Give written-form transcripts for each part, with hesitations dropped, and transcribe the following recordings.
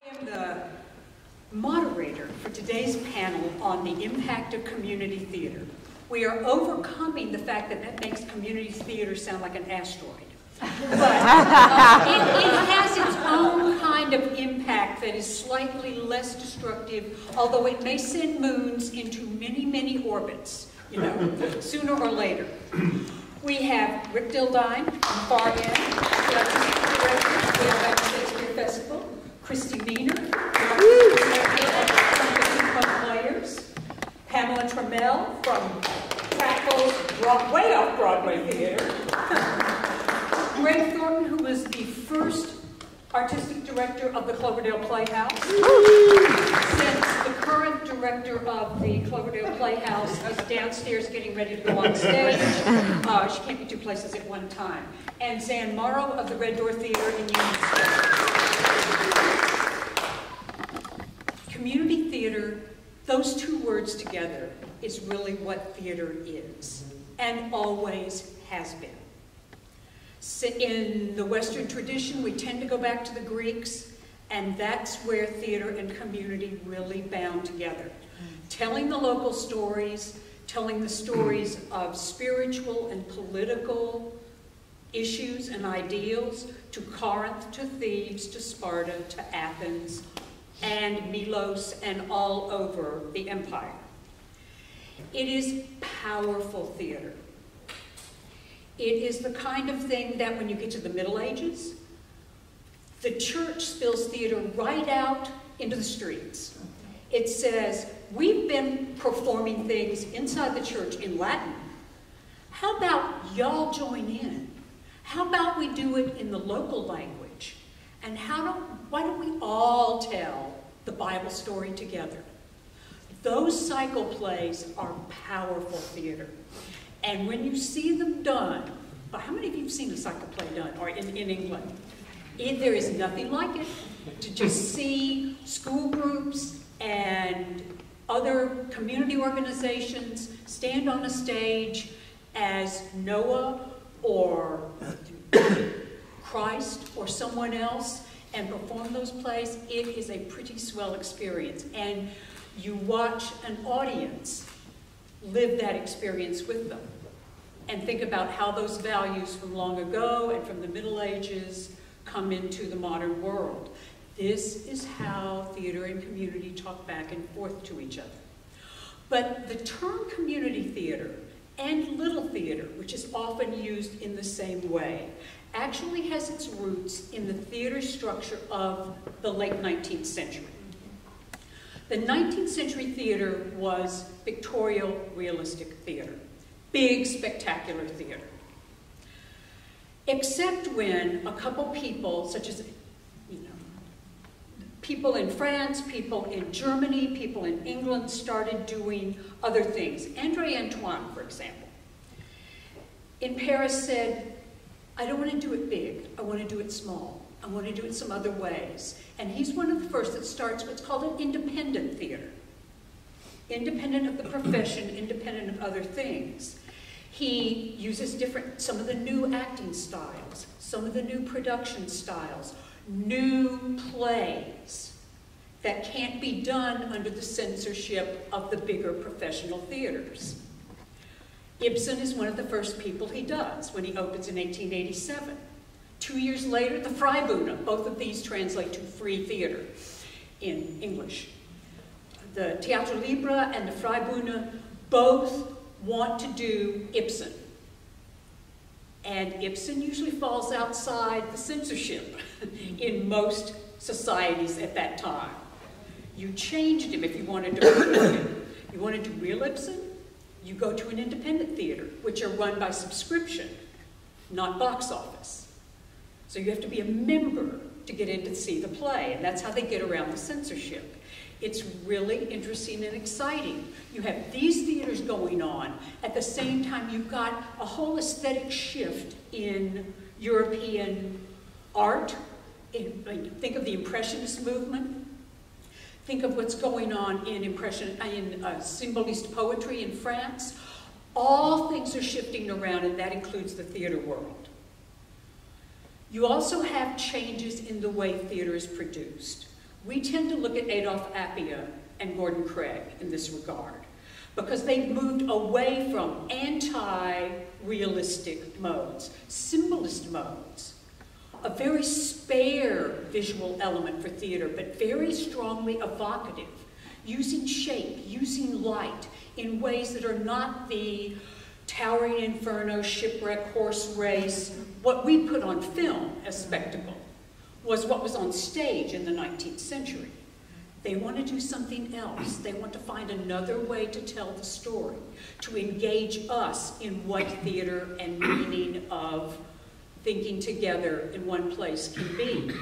I am the moderator for today's panel on the impact of community theater. We are overcoming the fact that that makes community theater sound like an asteroid. But it has its own kind of impact that is slightly less destructive, although it may send moons into many, many orbits, you know, sooner or later. We have Rick Dildine on the far end, the artistic director of the Alabama Shakespeare Festival, Kristy Meanor, from Players, Pamela Trammell from Crackles, way off Broadway Theater, Thornton, who was the first artistic director of the Cloverdale Playhouse. Since the current director of the Cloverdale Playhouse is downstairs getting ready to go on stage, she can't be two places at one time. And Morrow of the Red Door Theater in Union Square. Community theater, those two words together, is really what theater is, and always has been. In the Western tradition, we tend to go back to the Greeks, and that's where theater and community really bound together. Telling the local stories, telling the stories of spiritual and political issues and ideals, to Corinth, to Thebes, to Sparta, to Athens, and Milos, and all over the empire. It is powerful theater. It is the kind of thing that when you get to the Middle Ages, the church spills theater right out into the streets. It says, we've been performing things inside the church in Latin. How about y'all join in? How about we do it in the local language? And why don't we all tell the Bible story together? Those cycle plays are powerful theater. And when you see them done, but how many of you have seen a cycle play done, or in England? There is nothing like it. To just see school groups and other community organizations stand on a stage as Noah or Christ or someone else and perform those plays, it is a pretty swell experience. And you watch an audience live that experience with them and think about how those values from long ago and from the Middle Ages come into the modern world. This is how theater and community talk back and forth to each other. But the term community theater and little theater, which is often used in the same way, actually has its roots in the theater structure of the late 19th century. The 19th century theater was pictorial realistic theater, big spectacular theater. Except when a couple people, such as, people in France, people in Germany, people in England started doing other things. André Antoine, for example, in Paris said, I don't want to do it big, I want to do it small. I want to do it some other ways. And he's one of the first that starts what's called an independent theater. Independent of the profession, independent of other things. He uses some of the new acting styles, some of the new production styles, new plays that can't be done under the censorship of the bigger professional theaters. Ibsen is one of the first people he does when he opens in 1887. 2 years later, the Freibühne. Both of these translate to free theater in English. The Theater Libre and the Freibühne both want to do Ibsen. And Ibsen usually falls outside the censorship in most societies at that time. You changed him if you wanted to real him. You wanted to real Ibsen, you go to an independent theater, which are run by subscription, not box office. So you have to be a member to get in to see the play, and that's how they get around the censorship. It's really interesting and exciting. You have these theaters going on. At the same time, you've got a whole aesthetic shift in European art. Think of the Impressionist movement. Think of what's going on in Symbolist poetry in France. All things are shifting around, and that includes the theater world. You also have changes in the way theater is produced. We tend to look at Adolph Appia and Gordon Craig in this regard, because they've moved away from anti-realistic modes, symbolist modes, a very spare visual element for theater, but very strongly evocative, using shape, using light in ways that are not the towering inferno, shipwreck, horse race. What we put on film as spectacle was what was on stage in the 19th century. They want to do something else. They want to find another way to tell the story, to engage us in what theater and meaning of thinking together in one place can be.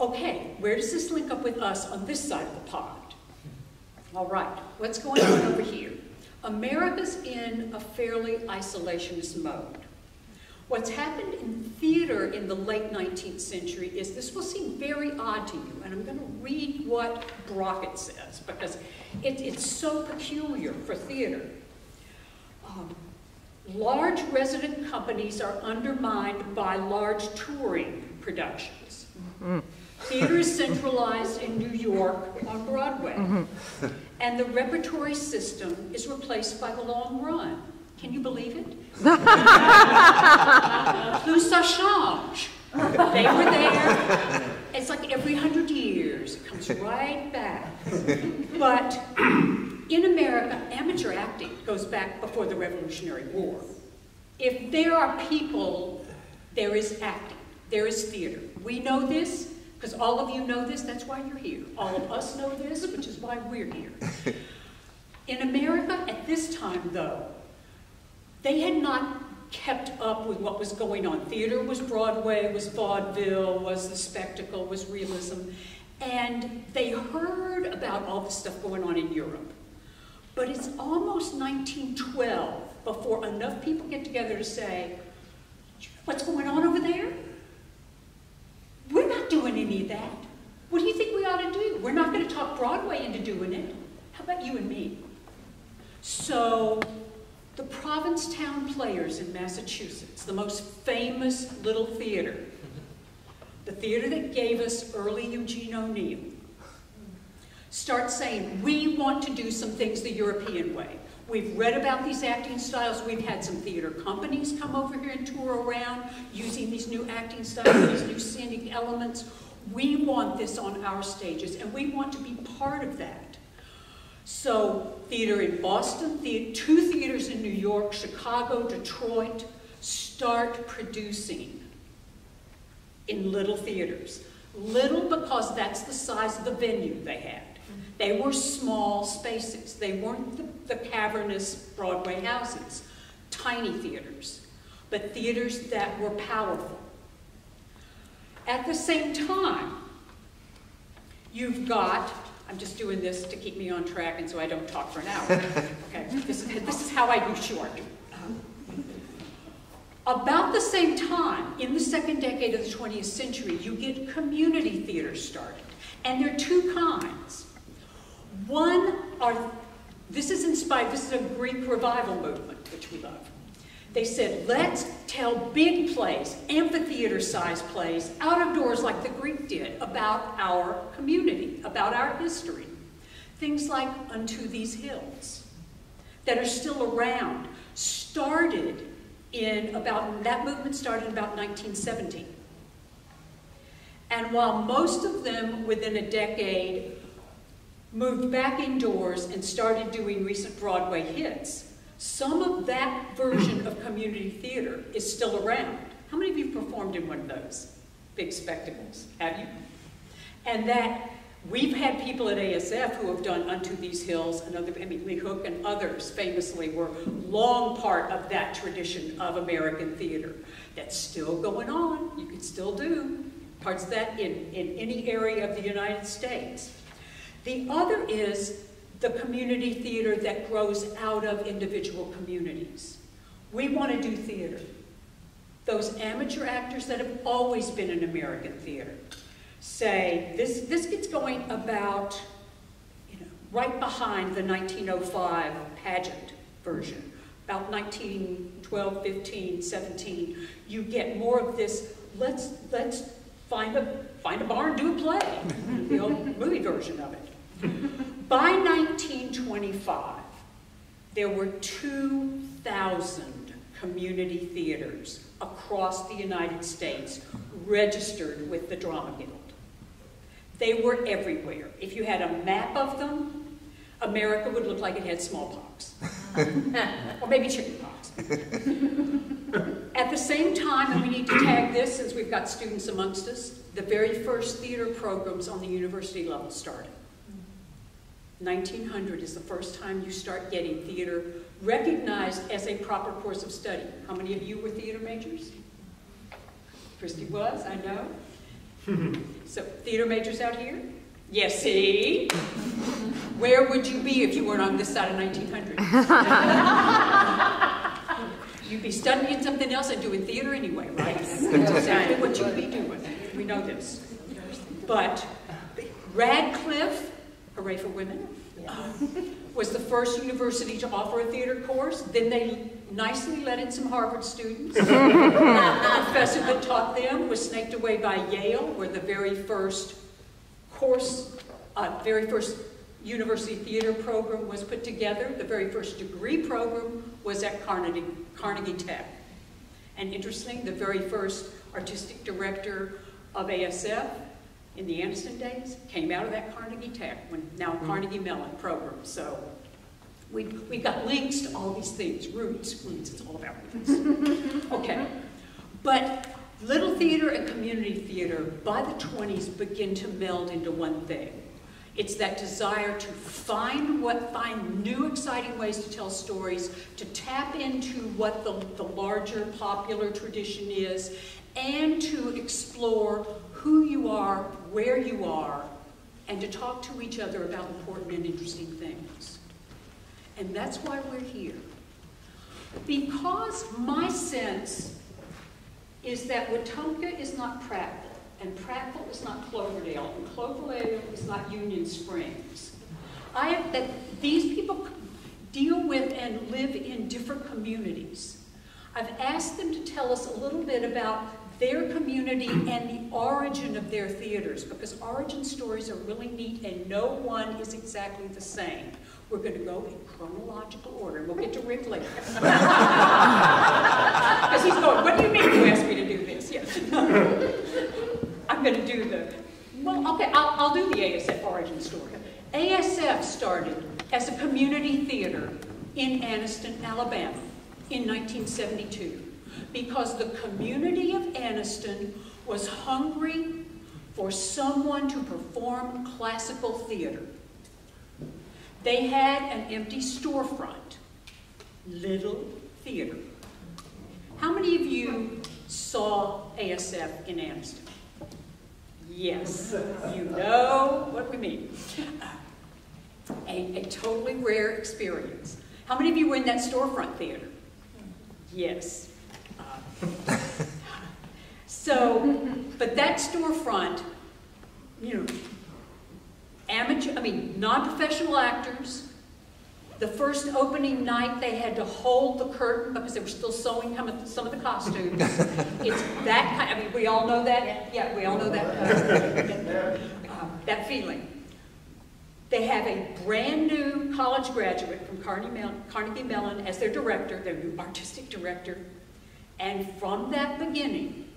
Okay, where does this link up with us on this side of the pond? All right, what's going on over here? America's in a fairly isolationist mode. What's happened in theater in the late 19th century is, this will seem very odd to you, and I'm going to read what Brockett says, because it's so peculiar for theater. Large resident companies are undermined by large touring productions. Theater is centralized in New York on Broadway, and the repertory system is replaced by the long run. Can you believe it? Plus ça change. They were there. It's like every 100 years. It comes right back. But in America, amateur acting goes back before the Revolutionary War. If there are people, there is acting. There is theater. We know this, because all of you know this. That's why you're here. All of us know this, which is why we're here. In America, at this time, though, they had not kept up with what was going on. Theater was Broadway, was vaudeville, was the spectacle, was realism. And they heard about all the stuff going on in Europe. But it's almost 1912 before enough people get together to say, what's going on over there? We're not doing any of that. What do you think we ought to do? We're not going to talk Broadway into doing it. How about you and me? So the Provincetown Players in Massachusetts, the most famous little theater, the theater that gave us early Eugene O'Neill, start saying, we want to do some things the European way. We've read about these acting styles. We've had some theater companies come over here and tour around using these new acting styles, these new scenic elements. We want this on our stages, and we want to be part of that. So theater in Boston, 2 theaters in New York, Chicago, Detroit, start producing in little theaters. Little because that's the size of the venue they had. They were small spaces. They weren't the cavernous Broadway houses, tiny theaters, but theaters that were powerful. At the same time, you've got, I'm just doing this to keep me on track and so I don't talk for an hour. Okay, this is how I do short. About the same time, in the second decade of the 20th century, you get community theater started. And there are 2 kinds. One this is inspired, this is a Greek revival movement, which we love. They said, let's tell big plays, amphitheater-sized plays, out of doors like the Greek did, about our community, about our history. Things like Unto These Hills, that are still around, that movement started in about 1917. And while most of them, within a decade, moved back indoors and started doing recent Broadway hits, some of that version of community theater is still around. How many of you performed in one of those big spectacles? Have you? And that we've had people at ASF who have done Unto These Hills, and Lee Hook and others famously were long part of that tradition of American theater. That's still going on. You can still do parts of that in any area of the United States. The other is the community theater that grows out of individual communities. We want to do theater. Those amateur actors that have always been in American theater say, this gets going about, right behind the 1905 pageant version. About 1912, 15, 17, you get more of this, let's find a barn, do a play, the old movie version of it. By 1925, there were 2,000 community theaters across the United States registered with the Drama Guild. They were everywhere. If you had a map of them, America would look like it had smallpox. Or maybe chickenpox. At the same time, and we need to tag this since we've got students amongst us, the very first theater programs on the university level started. 1900 is the first time you start getting theater recognized as a proper course of study. How many of you were theater majors? Kristy was, I know. So, theater majors out here? Yes, see? Where would you be if you weren't on this side of 1900? You'd be studying something else and doing theater anyway, right? That's exactly what you'd be doing. We know this. But Radcliffe, hooray for women, was the first university to offer a theater course. Then they nicely let in some Harvard students. The professor that taught them was snaked away by Yale, where the very first university theater program was put together. The very first degree program was at Carnegie Tech. And interesting, the very first artistic director of ASF in the Anniston days came out of that Carnegie Tech, now Carnegie Mellon program. So we've got links to all these things, roots, it's all about roots. Okay, but little theater and community theater by the 20s begin to meld into one thing. It's that desire to find new exciting ways to tell stories, to tap into what the larger popular tradition is, and to explore who you are, where you are, and to talk to each other about important and interesting things. And that's why we're here. Because my sense is that Wetumpka is not Prattville, and Prattville is not Cloverdale, and Cloverdale is not Union Springs. That these people deal with and live in different communities. I've asked them to tell us a little bit about their community and the origin of their theaters, because origin stories are really neat and no one is exactly the same. We're going to go in chronological order, and we'll get to Rick later. Because he's going, what do you mean you asked me to do this? Yeah. I'm going to do I'll do the ASF origin story. ASF started as a community theater in Anniston, Alabama in 1972. Because the community of Anniston was hungry for someone to perform classical theater. They had an empty storefront, little theater. How many of you saw ASF in Anniston? Yes, you know what we mean. A totally rare experience. How many of you were in that storefront theater? Yes. But that storefront, non-professional actors. The first opening night, they had to hold the curtain because they were still sewing some of the costumes. It's that kind. We all know that. Yeah, we all know that. That feeling. They have a brand new college graduate from Carnegie Mellon as their director, their new artistic director. And from that beginning,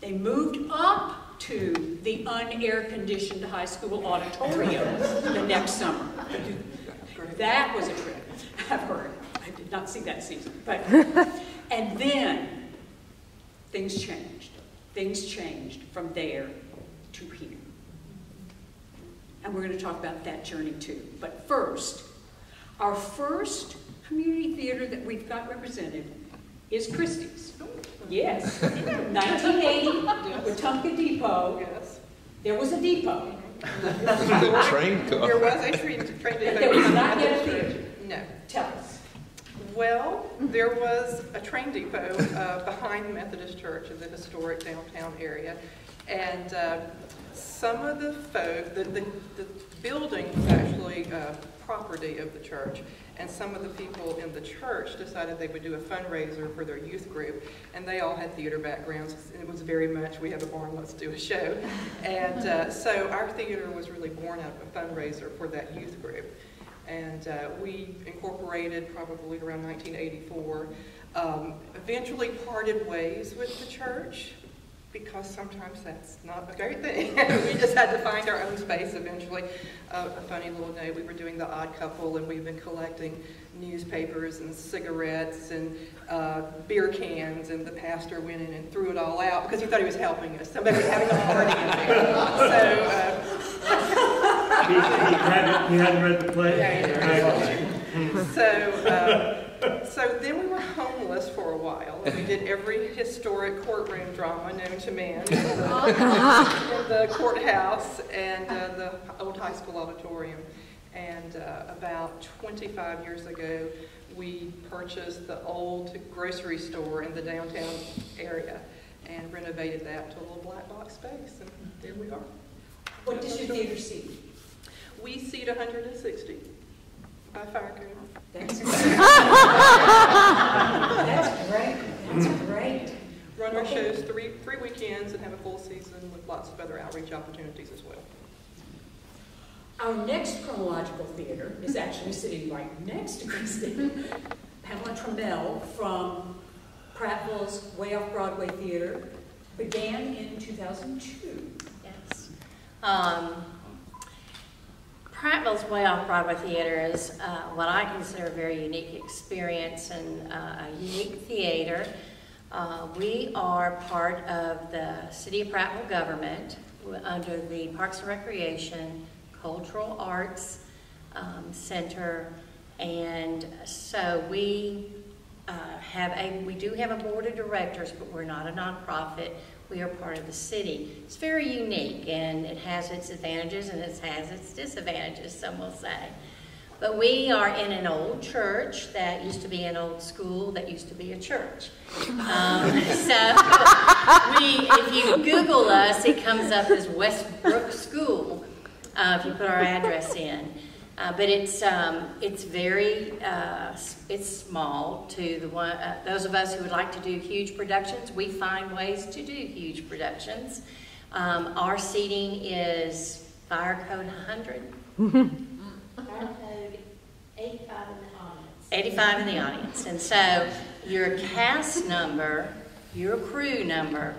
they moved up to the un-air-conditioned high school auditorium the next summer. That was a trip, I've heard. I did not see that season. And then, things changed. Things changed from there to here. And we're going to talk about that journey too. But first, our first community theater that we've got represented is Kristy's. Yes, 1980, Wetumpka Depot. Yes. There was a depot. Train car. There was a train depot. There was not yet a theater. No. Tell us. Well, there was a train depot behind the Methodist Church in the historic downtown area, and some of the folk, the building was actually property of the church, and some of the people in the church decided they would do a fundraiser for their youth group, and they all had theater backgrounds, and it was very much, we have a barn, let's do a show. And so our theater was really born out of a fundraiser for that youth group. And we incorporated probably around 1984, eventually parted ways with the church, because sometimes that's not a great thing. We just had to find our own space eventually. A funny little note, we were doing The Odd Couple, and we've been collecting newspapers and cigarettes and beer cans, and the pastor went in and threw it all out because he thought he was helping us. Somebody was having a party in there. He hadn't read the play? Yeah, so then we were homeless for a while, and we did every historic courtroom drama known to man in the courthouse and the old high school auditorium. And about 25 years ago, we purchased the old grocery store in the downtown area and renovated that to a little black box space, and there we are. What does your theater seat? We seat 160 by fire code. That's great. That's great. That's great. Run our shows three weekends and have a full season with lots of other outreach opportunities as well. Our next chronological theater is actually sitting right next to Kristy. Pamela Trammell from Prattville's Way Off Broadway Theater began in 2002. Yes. Prattville's Way Off Broadway Theater is what I consider a very unique experience and a unique theater. We are part of the City of Prattville government under the Parks and Recreation, Cultural Arts Center, and so we do have a board of directors, but we're not a nonprofit. We are part of the city. It's very unique, and it has its advantages and it has its disadvantages, some will say. But we are in an old church that used to be an old school that used to be a church. If you Google us, it comes up as Westbrook School, if you put our address in. But it's very it's small to the those of us who would like to do huge productions. We find ways to do huge productions. Our seating is fire code 100. Fire code 85 in the audience. 85 in the audience, and so your cast number, your crew number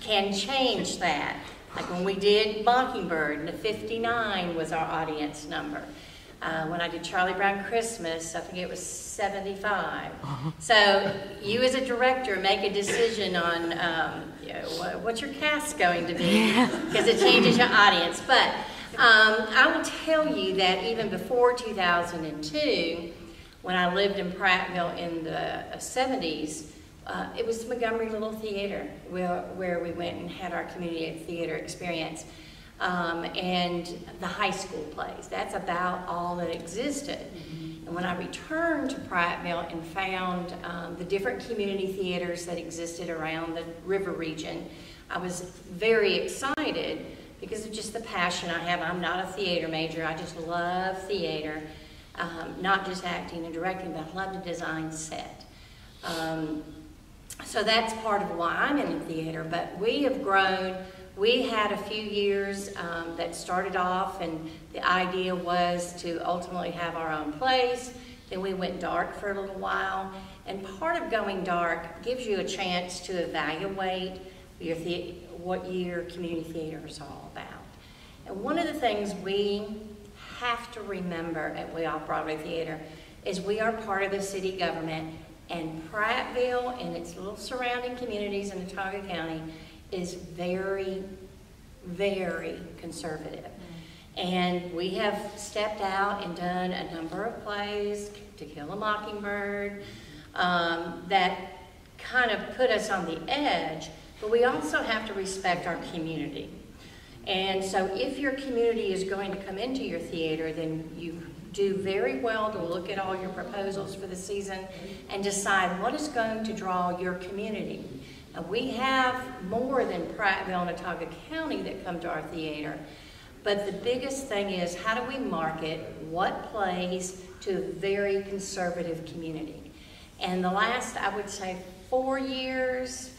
can change that. Like when we did Mockingbird, the 59 was our audience number. When I did Charlie Brown Christmas, I think it was 75. So you as a director make a decision on what's your cast going to be, because it changes your audience. But I will tell you that even before 2002, when I lived in Prattville in the 70s, it was Montgomery Little Theater where we went and had our community theater experience. And the high school plays. That's about all that existed. And when I returned to Prattville and found the different community theaters that existed around the river region, I was very excited because of just the passion I have. I'm not a theater major. I just love theater, not just acting and directing, but I love to design set. So that's part of why I'm in the theater. But we have grown. We had a few years that started off, and the idea was to ultimately have our own place. Then we went dark for a little while, and part of going dark gives you a chance to evaluate what your community theater is all about. And one of the things we have to remember at Way Off Broadway Theater is we are part of the city government, and Prattville and its little surrounding communities in Wetumpka County is very, very conservative. And we have stepped out and done a number of plays, To Kill a Mockingbird, that kind of put us on the edge, but we also have to respect our community. And so if your community is going to come into your theater, then do very well to look at all your proposals for the season and decide what is going to draw your community. Now, we have more than Prattville and Wetumpka County that come to our theater, but the biggest thing is how do we market what plays to a very conservative community. And the last, I would say, 5 years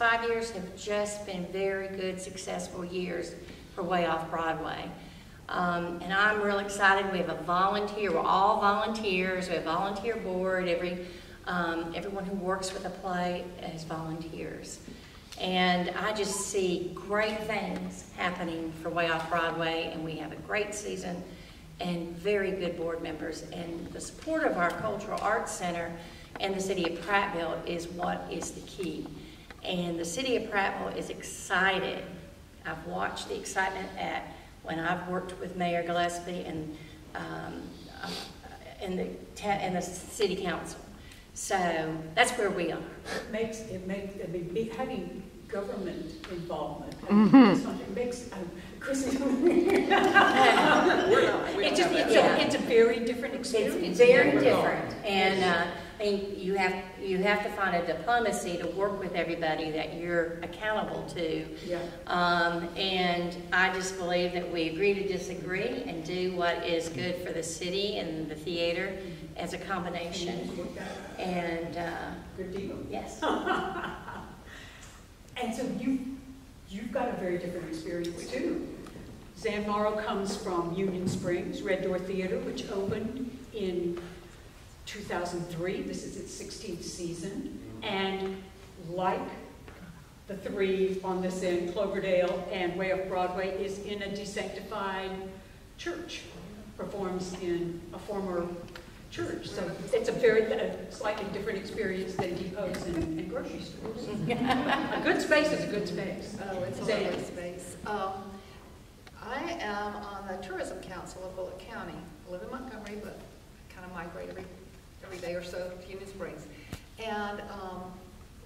have just been very good, successful years for Way Off Broadway. And I'm real excited. We have a volunteer, we're all volunteers, we have a volunteer board, everyone who works with a play is volunteers. And I just see great things happening for Way Off Broadway, and we have a great season and very good board members. And the support of our Cultural Arts Center and the City of Prattville is what is the key. And the City of Prattville is excited. I've watched the excitement when I've worked with Mayor Gillespie and the City Council. So that's where we are. Having government involvement, it makes Kristy. It's a very different experience. It's very different, and I mean, you have to find a diplomacy to work with everybody that you're accountable to. Yeah. And I just believe that we agree to disagree and do what is good for the city and the theater as a combination. And good deal. Yes. And so you've got a very different experience too. Zan Morrow comes from Union Springs, Red Door Theater, which opened in 2003. This is its 16th season. And like the three on this end, Cloverdale and Way Off Broadway, is in a desanctified church, performs in a former church. So it's a slightly different experience than depots and grocery stores. A good space is a good space. Oh, it's a lovely space. I am on the Tourism Council of Bullitt County. I live in Montgomery, but kind of migrate every day or so to Union Springs. And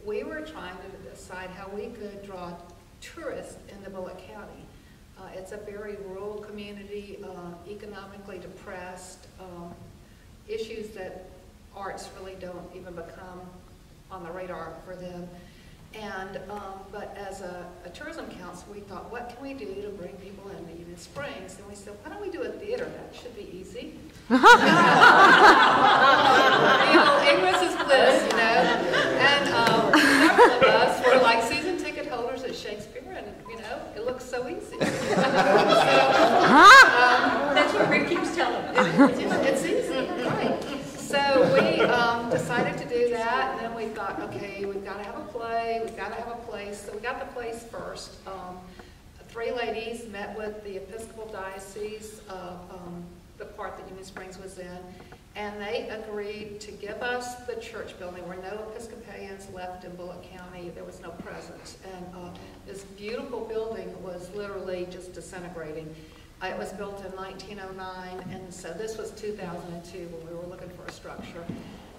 we were trying to decide how we could draw tourists into Bullitt County. It's a very rural community, economically depressed, issues that arts really don't even become on the radar for them. And, but as a tourism council, we thought, what can we do to bring people into Union Springs? And we said, why don't we do a theater? That should be easy. Ignorance is bliss, you know? And several of us were like season ticket holders at Shakespeare, and, you know, it looks so easy. That's what Rick keeps telling us. It's easy, right? So we decided to do that, and then we thought, okay, we've got to have a play, we've got to have a place. So we got the place first. 3 ladies met with the Episcopal Diocese of the part that Union Springs was in, and they agreed to give us the church building. There were no Episcopalians left in Bullitt County. There was no presence. And this beautiful building was literally just disintegrating. It was built in 1909, and so this was 2002 when we were looking for a structure.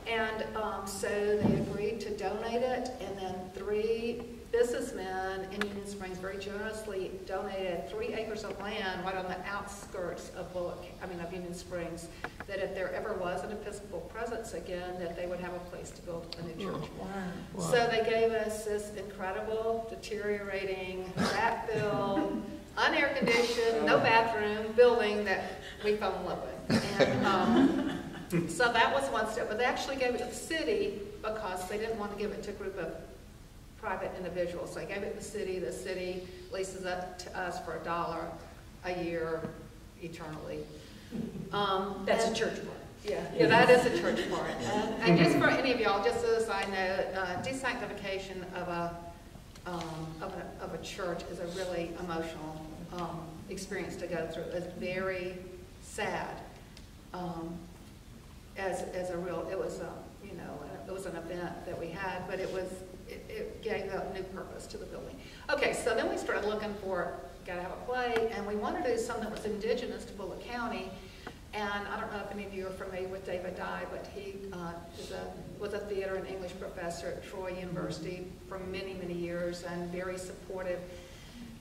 And so they agreed to donate it, and then 3 businessmen in Union Springs very generously donated 3 acres of land right on the outskirts of of Union Springs, that if there ever was an Episcopal presence again, that they would have a place to build a new church. Wow. So they gave us this incredible, deteriorating, rat-filled, unair conditioned, no bathroom building that we fell in love with. And so that was one step. But they actually gave it to the city because they didn't want to give it to a group of private individuals. So they gave it to the city leases it to us for $1 a year eternally. That's a church part. Yeah, that is a church part. And just for any of y'all, just as I know, desanctification of a church is a really emotional experience to go through. It's very sad. It was an event that we had, but it gave a new purpose to the building. Okay, so then we started looking for, gotta have a play, and we wanted to do something that was indigenous to Bullitt County. And I don't know if any of you are familiar with David Dye, but he was a theater and English professor at Troy University for many, many years and very supportive.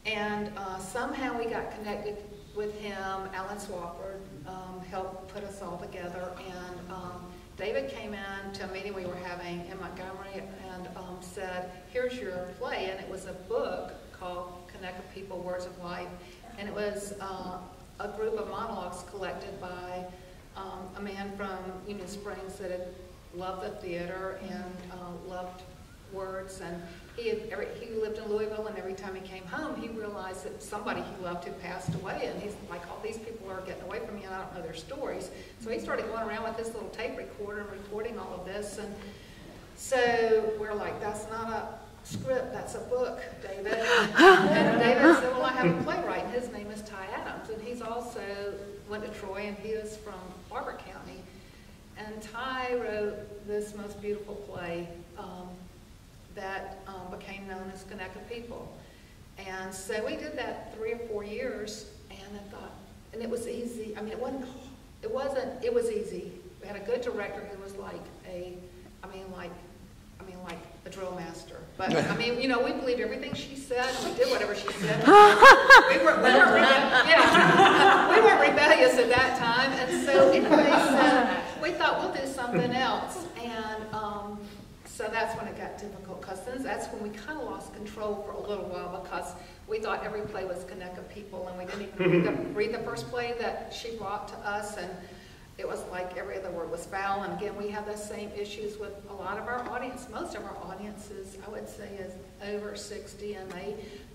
And somehow we got connected with him, Alan Swafford, helped put us all together, and David came in to a meeting we were having in Montgomery and said, here's your play, and it was a book called Connect with People, Words of Life, and it was a group of monologues collected by a man from Union Springs that had loved the theater and loved words, and he lived in Louisville, and every time he came home, he realized that somebody he loved had passed away, and he's like, all these people are getting away from me, and I don't know their stories. So he started going around with his little tape recorder and recording all of this, and so we're like, that's not a script, that's a book, David. And David said, well, I have a playwright, and his name is Ty Adams, and he's also went to Troy, and he is from Broadway County. And Ty wrote this most beautiful play that became known as Connect with People. And so we did that 3 or 4 years, and I thought, and it was easy. I mean, it was easy. We had a good director who was like like a drill master. But I mean, you know, we believed everything she said, and we did whatever she said. we weren't rebellious at that time, and so anyways, we thought we'll do something else, and so that's when it got difficult, because that's when we kind of lost control for a little while, because we thought every play was Connect with People, and we didn't even read the first play that she brought to us, and it was like every other word was foul. And again, we have the same issues with a lot of our audience. Most of our audiences, I would say, is over 60, and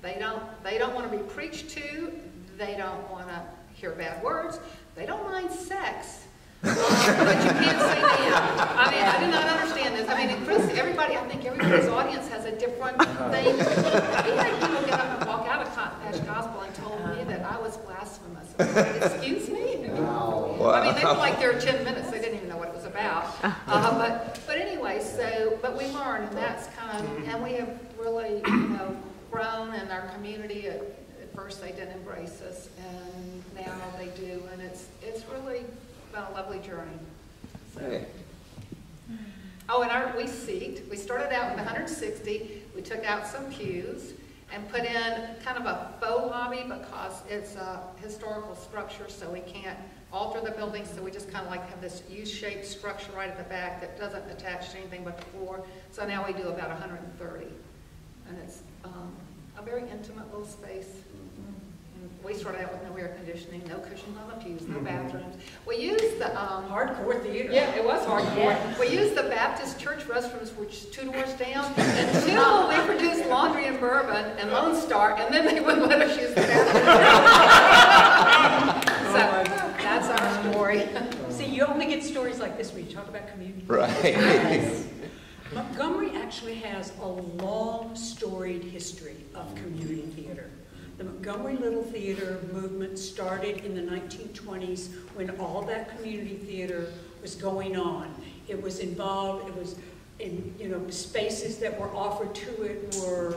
they don't want to be preached to. They don't want to hear bad words. They don't mind sex. But you can't say that. I mean, I do not understand this. I mean, and Kristy, I think everybody's audience has a different thing. We had people get up and walk out of Cotton Patch Gospel and told me that I was blasphemous. I was like, excuse me? Wow. I mean, they were like there 10 minutes. They didn't even know what it was about. But anyway, but we learned, and that's kind of, and we have really, grown in our community. At first they didn't embrace us, and now they do, and it's really been a lovely journey. So. Hey. Oh, and we seeked. We started out with 160. We took out some pews and put in kind of a faux lobby, because it's a historical structure, so we can't alter the building, so we just kind of like have this U-shaped structure right at the back that doesn't attach to anything but the floor. So now we do about 130. And it's a very intimate little space. We started out with no air conditioning, no cushions on the pews, no bathrooms. We used the hardcore theater. Yeah, it was hardcore. Yeah. We used the Baptist church restrooms, which is 2 doors down, until we produced Laundry and Bourbon and Lone Star, and then they wouldn't let us use the bathroom. So that's our story. See, you only get stories like this when you talk about community. Right. Montgomery actually has a long, storied history of community theater. The Montgomery Little Theater movement started in the 1920s when all that community theater was going on. It was involved, it was in, spaces that were offered to it were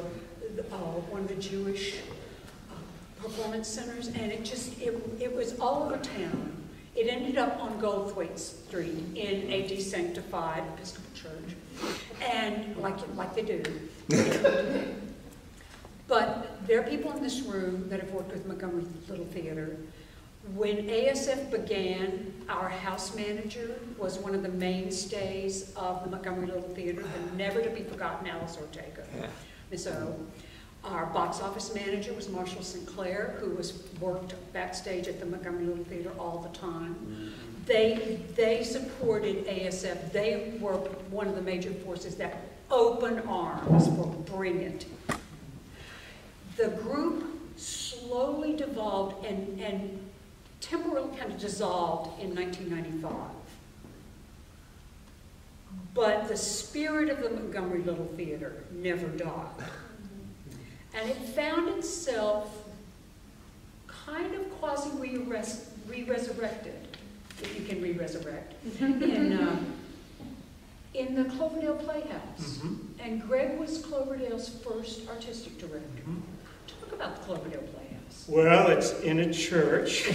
one of the Jewish performance centers, and it was all over town. It ended up on Goldthwaite Street in a desanctified Episcopal church, and like they do. But there are people in this room that have worked with Montgomery Little Theater. When ASF began, our house manager was one of the mainstays of the Montgomery Little Theater, the never to be forgotten Alice Ortega. Yeah. And so our box office manager was Marshall Sinclair, who worked backstage at the Montgomery Little Theater all the time. They supported ASF. They were one of the major forces that open arms for bring it. The group slowly devolved and temporarily kind of dissolved in 1995. But the spirit of the Montgomery Little Theater never died. And it found itself kind of re-resurrected, if you can re-resurrect, in the Cloverdale Playhouse. And Greg was Cloverdale's first artistic director. Talk about the Cloverdale Playhouse. Well, it's in a church.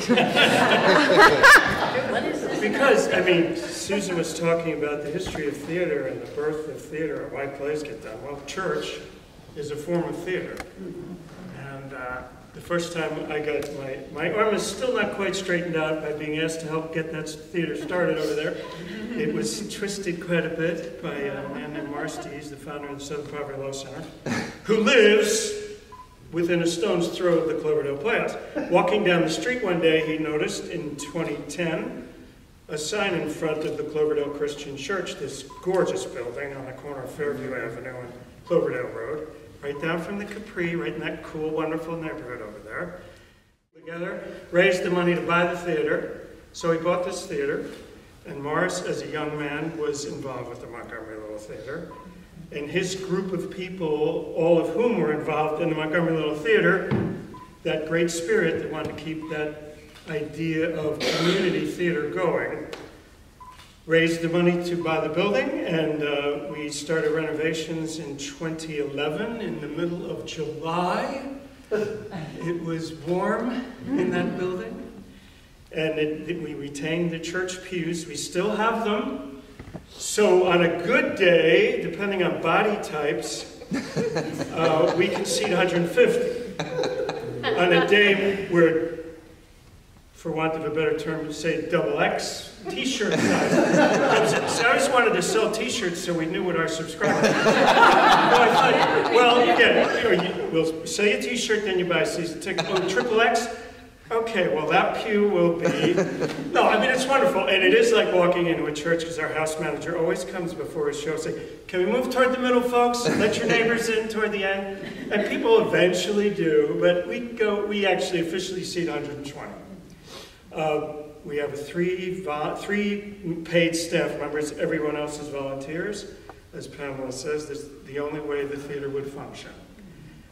What is this? Because, I mean, Susan was talking about the history of theater and the birth of theater and why plays get done. Well, church is a form of theater. And the first time I got my arm is still not quite straightened out by being asked to help get that theater started over there. It was twisted quite a bit by a man named Marsty, he's the founder of the Southern Poverty Law Center, who lives within a stone's throw of the Cloverdale Playhouse. Walking down the street one day, he noticed in 2010 a sign in front of the Cloverdale Christian Church, this gorgeous building on the corner of Fairview Avenue and Cloverdale Road, right down from the Capri, right in that cool, wonderful neighborhood over there. Together, raised the money to buy the theater, so he bought this theater, and Morris, as a young man, was involved with the Montgomery Little Theater. And his group of people, all of whom were involved in the Montgomery Little Theater, that great spirit that wanted to keep that idea of community theater going, raised the money to buy the building, and we started renovations in 2011 in the middle of July. It was warm in that building, and we retained the church pews. We still have them. So on a good day, depending on body types, we can seat 150. On a day where, for want of a better term, say double X, t-shirt size. So I just wanted to sell t-shirts so we knew what our subscribers were. I thought, well, you get it. We'll sell you a t-shirt, then you buy a season ticket. Oh, triple X? Okay, well that pew will be... No, I mean, it's wonderful. And it is like walking into a church because our house manager always comes before his show saying, can we move toward the middle, folks? Let your neighbors in toward the end. And people eventually do, but we actually officially seat 120. We have three paid staff members. Everyone else is volunteers. As Pamela says, this is the only way the theater would function.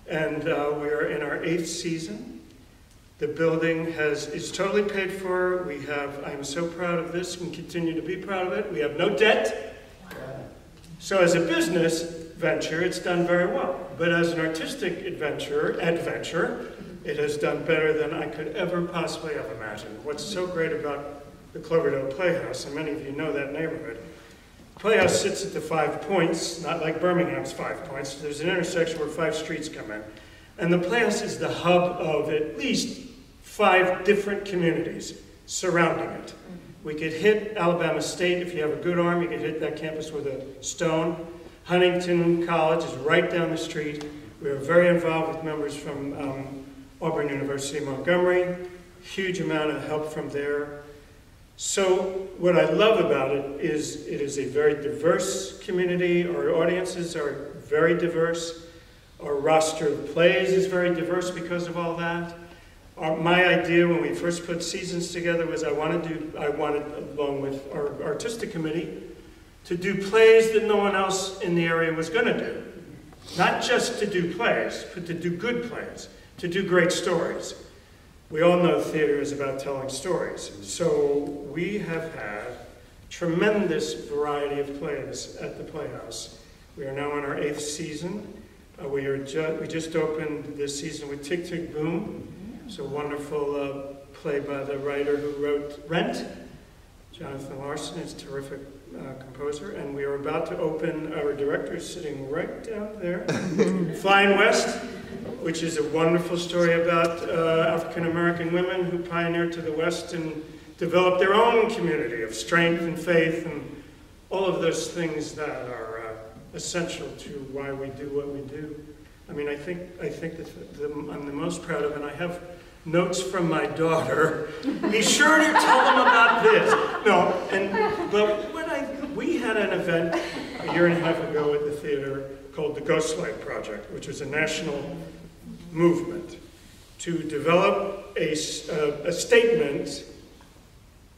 And we are in our 8th season. The building is totally paid for. I'm so proud of this and continue to be proud of it. We have no debt. So as a business venture, it's done very well. But as an artistic adventure, it has done better than I could ever possibly have imagined. What's so great about the Cloverdale Playhouse, and many of you know that neighborhood, the Playhouse sits at the 5 points, not like Birmingham's 5 points. There's an intersection where 5 streets come in. And the Playhouse is the hub of at least 5 different communities surrounding it. We could hit Alabama State. If you have a good arm, you could hit that campus with a stone. Huntington College is right down the street. We are very involved with members from Auburn University, Montgomery. Huge amount of help from there. So what I love about it is a very diverse community. Our audiences are very diverse. Our roster of plays is very diverse because of all that. My idea when we first put seasons together was I wanted, along with our artistic committee, to do plays that no one else in the area was going to do. Not just to do plays, but to do good plays, to do great stories. We all know theater is about telling stories. So we have had tremendous variety of plays at the Playhouse. We are now in our 8th season. We just opened this season with Tick, Tick, Boom. It's a wonderful play by the writer who wrote Rent. Jonathan Larson is a terrific composer. And we are about to open, our director is sitting right down there, Flying West, which is a wonderful story about African-American women who pioneered to the West and developed their own community of strength and faith and all of those things that are essential to why we do what we do. I mean, I think that I'm the most proud of, and I have notes from my daughter. Be sure to tell them about this. No, but we had an event a year and a half ago at the theater called the Ghostlight Project, which was a national movement to develop a statement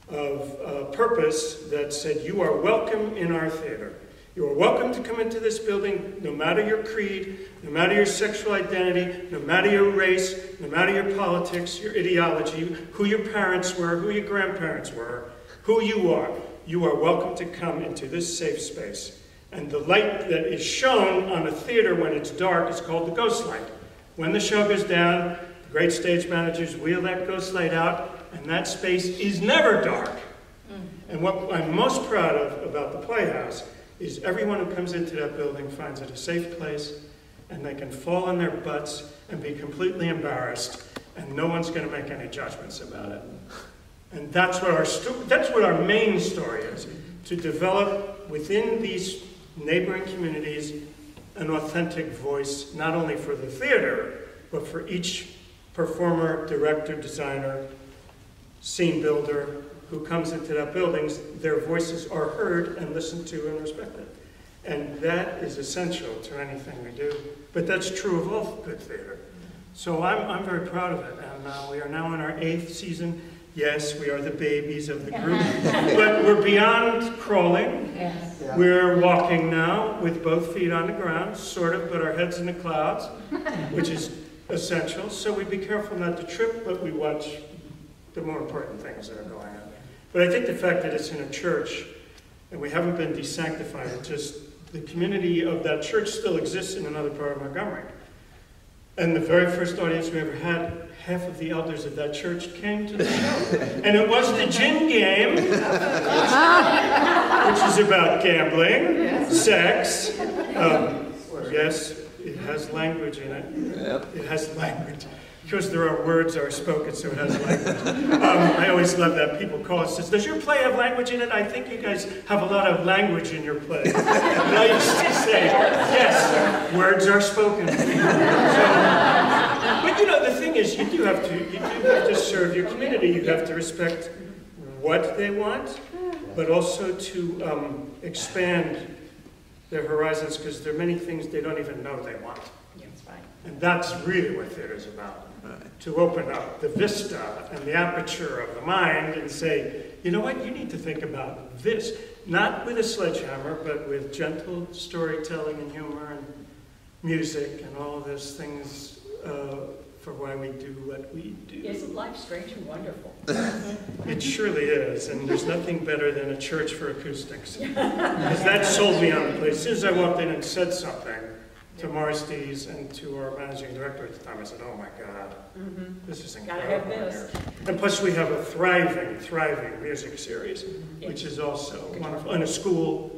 of purpose that said, you are welcome in our theater. You are welcome to come into this building no matter your creed, no matter your sexual identity, no matter your race, no matter your politics, your ideology, who your parents were, who your grandparents were, who you are. You are welcome to come into this safe space. And the light that is shown on a theater when it's dark is called the ghost light. When the show goes down, the great stage managers wheel that ghost light out, and that space is never dark. And what I'm most proud of about the Playhouse is everyone who comes into that building finds it a safe place and they can fall on their butts and be completely embarrassed, and no one's going to make any judgments about it. And that's what our main story is, to develop within these neighboring communities an authentic voice, not only for the theater, but for each performer, director, designer, scene builder who comes into that building. Their voices are heard and listened to and respected. And that is essential to anything we do. But that's true of all good theater. So I'm very proud of it. And we are now in our 8th season. Yes, we are the babies of the group, but we're beyond crawling. Yes. Yeah. We're walking now with both feet on the ground, sort of, but our heads in the clouds, which is essential. So we be careful not to trip, but we watch the more important things that are going on. But I think the fact that it's in a church, and we haven't been desanctified, it's just the community of that church still exists in another part of Montgomery. And the very first audience we ever had, half of the elders of that church came to the show. And it was the gin game, which is about gambling, sex. Yes, it has language in it. Yep. It has language. Because there are words that are spoken, so it has language. I always love that. People call us and say, does your play have language in it? I think you guys have a lot of language in your play. And I used to say, yes, words are spoken. But you know, the thing is, you do have to serve your community. You have to respect what they want, but also to expand their horizons, because there are many things they don't even know they want. That's right. And that's really what theater is about. To open up the vista and the aperture of the mind and say, you know what, you need to think about this. Not with a sledgehammer, but with gentle storytelling and humor and music and all of those things for why we do what we do. Isn't life strange and wonderful? It surely is, and there's nothing better than a church for acoustics. Because that sold me on the place. As soon as I walked in and said something to Marsty's and to our managing director at the time, I said, oh my God, this is incredible. Gotta have this. And plus we have a thriving music series, which is also wonderful, and a school.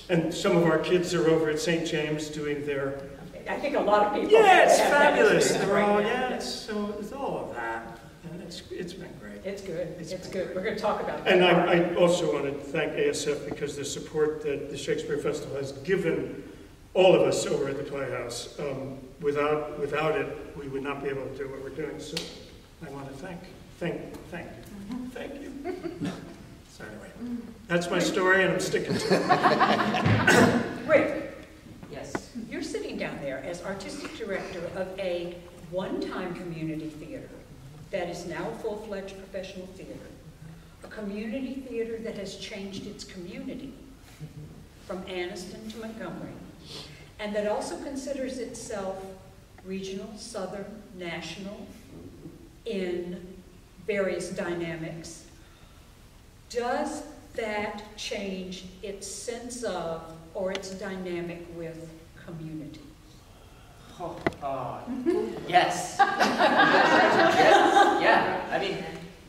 And some of our kids are over at St. James doing their... I think a lot of people... Yeah, it's have that fabulous. experience They're all, right now. yeah, it's all of that. And it's been great. It's good. It's good. We're going to talk about that. And I also want to thank ASF because the support that the Shakespeare Festival has given all of us over at the Playhouse. Without it, we would not be able to do what we're doing. So I want to thank you. So anyway, that's my story, and I'm sticking to it. Rick, Yes. you're sitting down there as artistic director of a one-time community theater that is now a full-fledged professional theater. A community theater that has changed its community from Anniston to Montgomery, and that also considers itself regional, southern, national, in various dynamics. Does that change its sense of, or its dynamic with, community? Oh, yes. Yes. Yeah. I mean,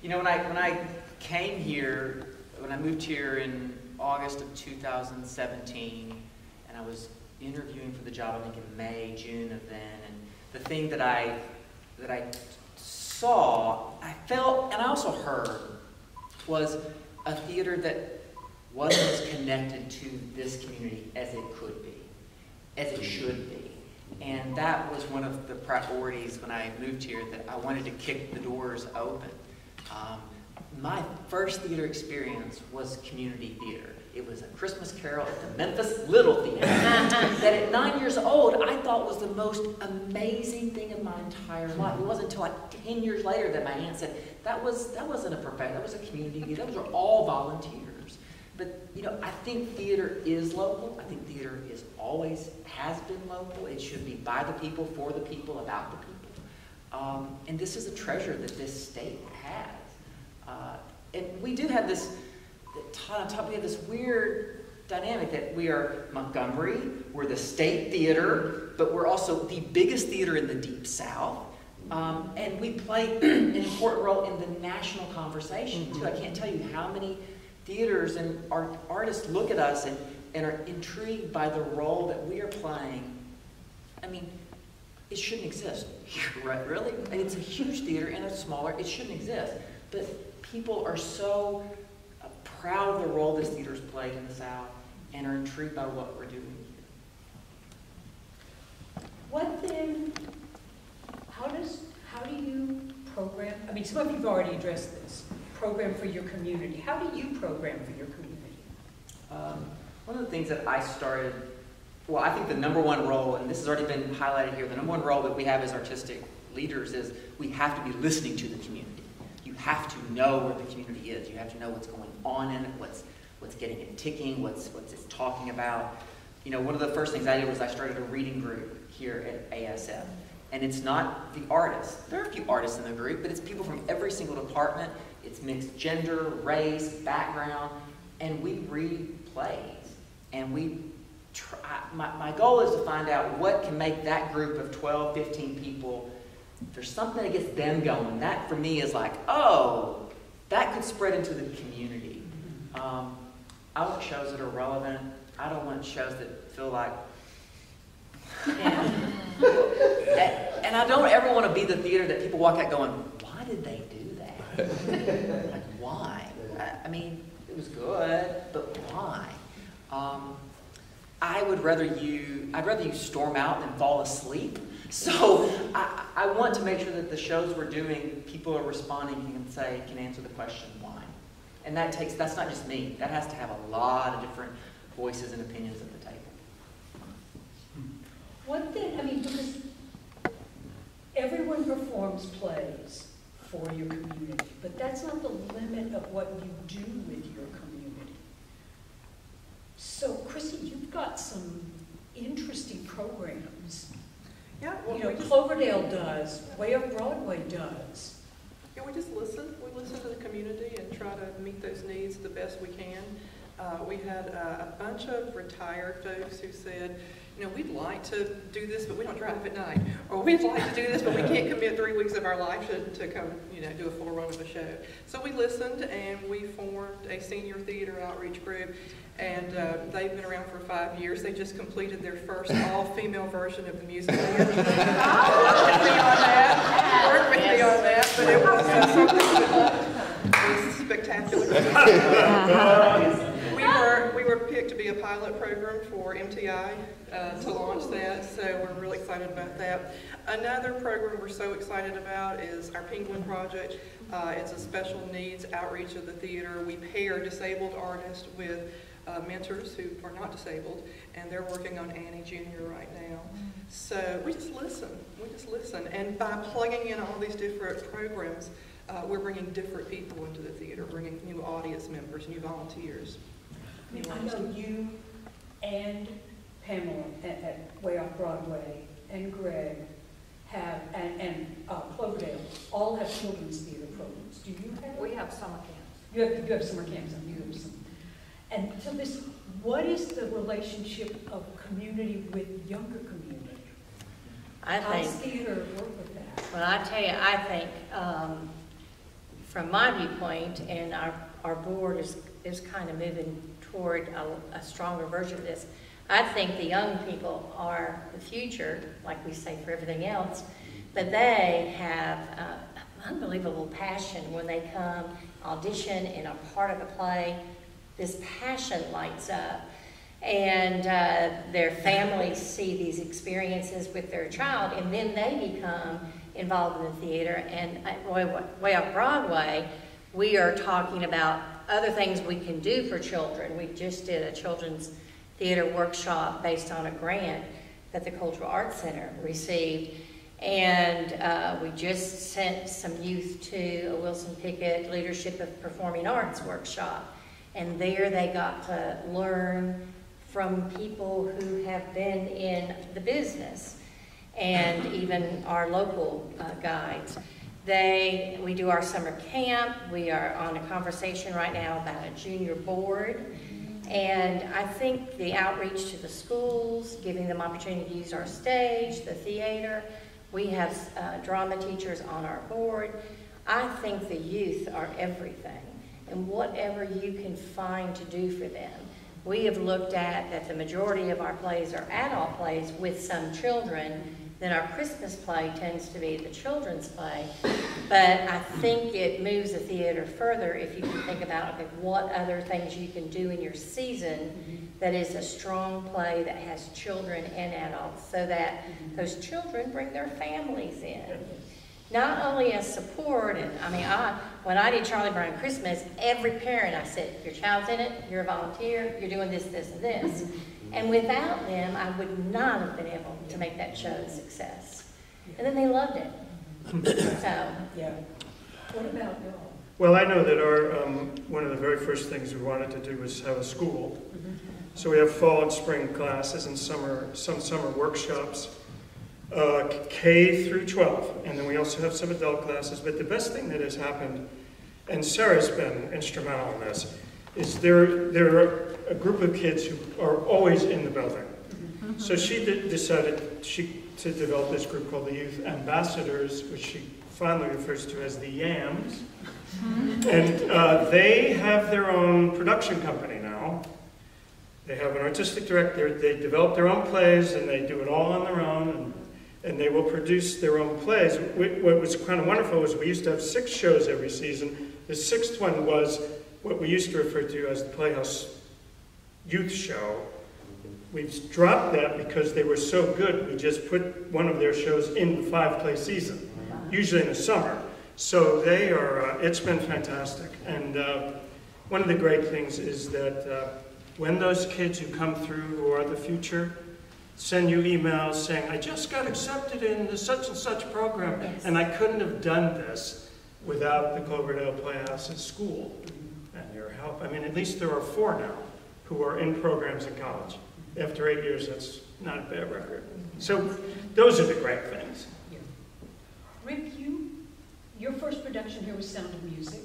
you know, when I came here, when I moved here in August of 2017, and I was interviewing for the job, I think in May, June of then, and the thing that I saw, I felt, and I also heard, was a theater that wasn't as connected to this community as it could be, as it should be. And that was one of the priorities when I moved here, that I wanted to kick the doors open. My first theater experience was community theater. It was A Christmas Carol at the Memphis Little Theater that at 9 years old I thought was the most amazing thing in my entire life. It wasn't until like 10 years later that my aunt said, that wasn't a profession, that was a community theater. Those were all volunteers. But you know, I think theater is local. I think theater is always has been local. It should be by the people, for the people, about the people. And this is a treasure that this state has. And we do have this, on top we have this weird dynamic that we are Montgomery, we're the state theater, but we're also the biggest theater in the Deep South. And we play an important role in the national conversation too. I can't tell you how many theaters and artists look at us and are intrigued by the role that we are playing. I mean, it shouldn't exist. Right? Really? And it's a huge theater and it's smaller. It shouldn't exist. But people are so proud of the role this theater's played in the South and are intrigued by what we're doing here. What then, how do you program? I mean, some of you have already addressed this. Program for your community. How do you program for your community? One of the things that I started, well, I think the number one role, and this has already been highlighted here, the number one role that we have as artistic leaders is we have to be listening to the community. You have to know where the community is. You have to know what's going on in it, what's getting it ticking, what's it's talking about. You know, one of the first things I did was I started a reading group here at ASF. And it's not the artists. There are a few artists in the group, but it's people from every single department. It's mixed gender, race, background, and we read plays. And we try, my goal is to find out what can make that group of 12, 15 people, if there's something that gets them going, that for me is like, oh, that could spread into the community. I want shows that are relevant. I don't want shows that feel like, and I don't ever want to be the theater that people walk out going, why did they do that? Like, why? I mean, it was good, but why? I'd rather you storm out than fall asleep. So I want to make sure that the shows we're doing, people are responding and can answer the question why. And that's not just me. That has to have a lot of different voices and opinions at the table. One thing, I mean, because everyone performs plays for your community, but that's not the limit of what you do with your community. So, Kristy, you've got some interesting programs. Yeah, well, you know, Cloverdale does, Way Up Broadway does. Yeah, we just listen. We listen to the community and try to meet those needs the best we can. We had a bunch of retired folks who said, you know, we'd like to do this, but we don't drive at night. Or we'd like to do this, but we can't commit 3 weeks of our life to come, you know, do a full run of a show. So we listened and we formed a senior theater outreach group. And they've been around for 5 years. They just completed their first all-female version of the musical. Work with me on that. But it was something that was spectacular. We were picked to be a pilot program for MTI to launch that, so we're really excited about that. Another program we're so excited about is our Penguin Project. It's a special needs outreach of the theater. We pair disabled artists with mentors who are not disabled, and they're working on Annie Jr. right now. So we just listen. And by plugging in all these different programs, we're bringing different people into the theater, bringing new audience members, new volunteers. I know you and Pamela at Way Off Broadway and Greg have, and Cloverdale, all have children's theater programs. Do you have? We have summer camps. You have summer camps, and you have some. And so what is the relationship of community with younger community? How does theater work with that? Well, I tell you, I think from my viewpoint, and our board is kind of moving toward a stronger version of this. I think the young people are the future, like we say for everything else, but they have unbelievable passion when they come, audition, and are part of a play. This passion lights up, and their families see these experiences with their child, and then they become involved in the theater. And at Way Up Broadway, we are talking about other things we can do for children. We just did a children's theater workshop based on a grant that the Cultural Arts Center received, and we just sent some youth to a Wilson Pickett Leadership of Performing Arts workshop. And there they got to learn from people who have been in the business, and even our local guides. We do our summer camp. We are on a conversation right now about a junior board. And I think the outreach to the schools, giving them opportunity to use our stage, the theater. We have drama teachers on our board. I think the youth are everything. And whatever you can find to do for them. We have looked at that the majority of our plays are adult plays with some children Then our Christmas play tends to be the children's play. But I think it moves the theater further if you can think about, okay, what other things you can do in your season that is a strong play that has children and adults, so that those children bring their families in. Not only as support, and I mean, when I did Charlie Brown Christmas, every parent, I said, your child's in it, you're a volunteer, you're doing this, this, and this. And without them, I would not have been able to make that show a success. And then they loved it. So, Yeah. What about y'all? Well, I know that our one of the very first things we wanted to do was have a school. So we have fall and spring classes and some summer workshops, K through 12, and then we also have some adult classes. But the best thing that has happened, and Sarah's been instrumental in this, is there are a group of kids who are always in the building. So she decided to develop this group called the Youth Ambassadors, which she fondly refers to as the YAMs. And they have their own production company now. They have an artistic director. They develop their own plays, and they do it all on their own, and they will produce their own plays. What was kind of wonderful was we used to have 6 shows every season. The 6th one was what we used to refer to as the Playhouse Youth Show. We've dropped that because they were so good, we just put one of their shows in the 5-play season, usually in the summer. So they are, it's been fantastic. And one of the great things is that when those kids who come through, who are the future, send you emails saying, I just got accepted in the such and such program, and I couldn't have done this without the Cloverdale Playhouse at school and your help. I mean, at least there are 4 now who are in programs in college. After 8 years, that's not a bad record. So those are the great things. Yeah. Rick, your first production here was Sound of Music.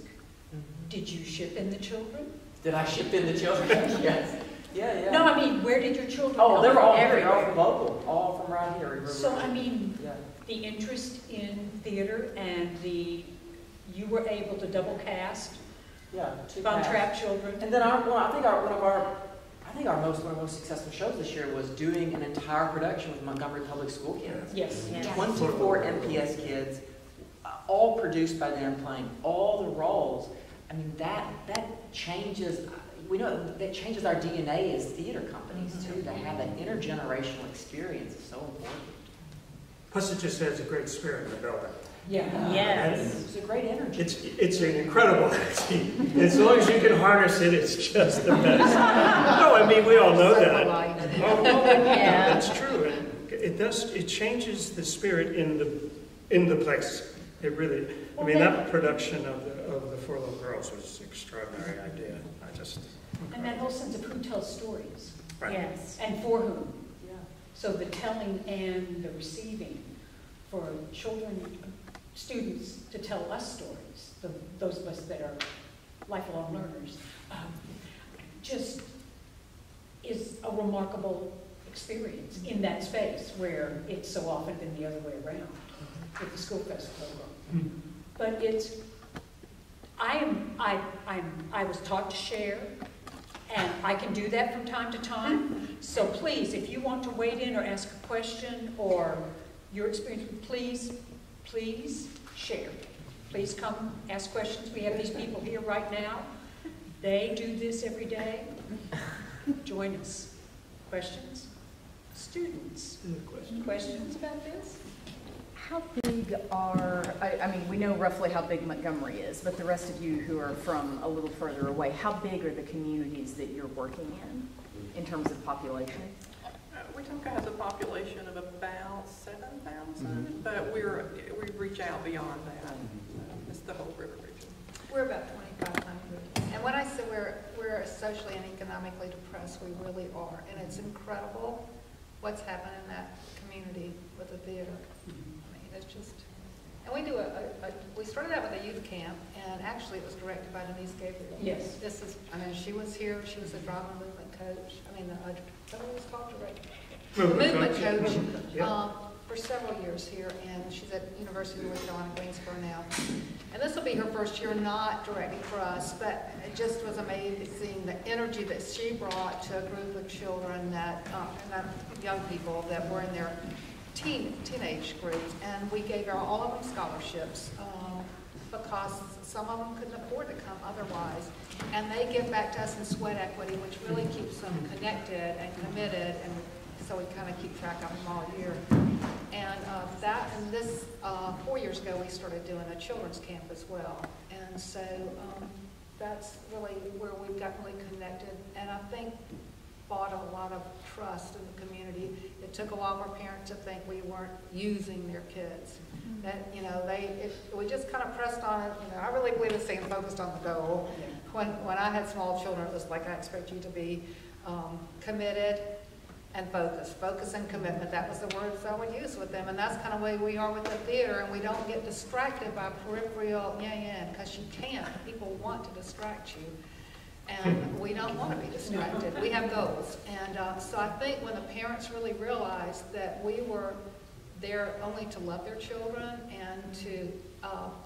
Did you ship in the children? Did I ship in the children? Yes. Yeah. No, I mean, where did your children Oh, they were all everywhere? from local, all from right here. So, I mean, yeah. The interest in theater and you were able to double cast Von Trapp children. And then I think one of our most successful shows this year was doing an entire production with Montgomery Public School kids. Yes. 24 MPS kids, all produced by them, playing all the roles. I mean, that changes. We know that changes our DNA as theater companies too. To have that intergenerational experience is so important. Plus, it just has a great spirit in the building. Yeah. Yes. It's a great energy. It's an incredible energy. As long as you can harness it, it's just the best. No, I mean, we all know that. Yeah. That's true. It changes the spirit in the place. It really. I mean, that production of the 4 Little Girls was an extraordinary idea. And that whole sense of who tells stories. Right. Yes. And for whom. Yeah. So the telling and the receiving for students to tell us stories, those of us that are lifelong learners, just is a remarkable experience in that space where it's so often been the other way around with the School Fest program. But I was taught to share, and I can do that from time to time. So please, if you want to wade in or ask a question or your experience, please share. Please come ask questions. We have these people here right now. They do this every day. Join us. Questions? Students? Questions about this? How big I mean, we know roughly how big Montgomery is, but the rest of you who are from a little further away, how big are the communities that you're working in terms of population? Wetumpka has a population of about 7,000, but we reach out beyond that. It's the whole river region. We're about 2,500. And when I say we're socially and economically depressed, we really are. And it's incredible what's happened in that community with the theater. I mean, it's just, and we do we started out with a youth camp, and actually it was directed by Denise Gabriel. Yes. She was here, she was a drama movement coach. I mean, what was called director? Movement coach yeah. For several years here, and she's at University of North Carolina, Greensboro now. And this will be her first year not directing for us, but it just was amazing the energy that she brought to a group of children and young people that were in their teenage groups, and we gave all of them scholarships because some of them couldn't afford to come otherwise. And they give back to us in sweat equity, which really keeps them connected and committed, and so we kind of keep track of them all year. And this 4 years ago, we started doing a children's camp as well. And so that's really where we've gotten really connected, and I think bought a lot of trust in the community. It took a while for parents to think we weren't using their kids. That, you know, we just kind of pressed on it. You know, I really believe in staying focused on the goal. When I had small children, it was like, I expect you to be committed and focused. Focus and commitment, that was the words I would use with them. And that's kind of the way we are with the theater, and we don't get distracted by peripheral, because you can't. People want to distract you. And we don't want to be distracted. We have goals. And so I think when the parents really realized that we were there only to love their children and to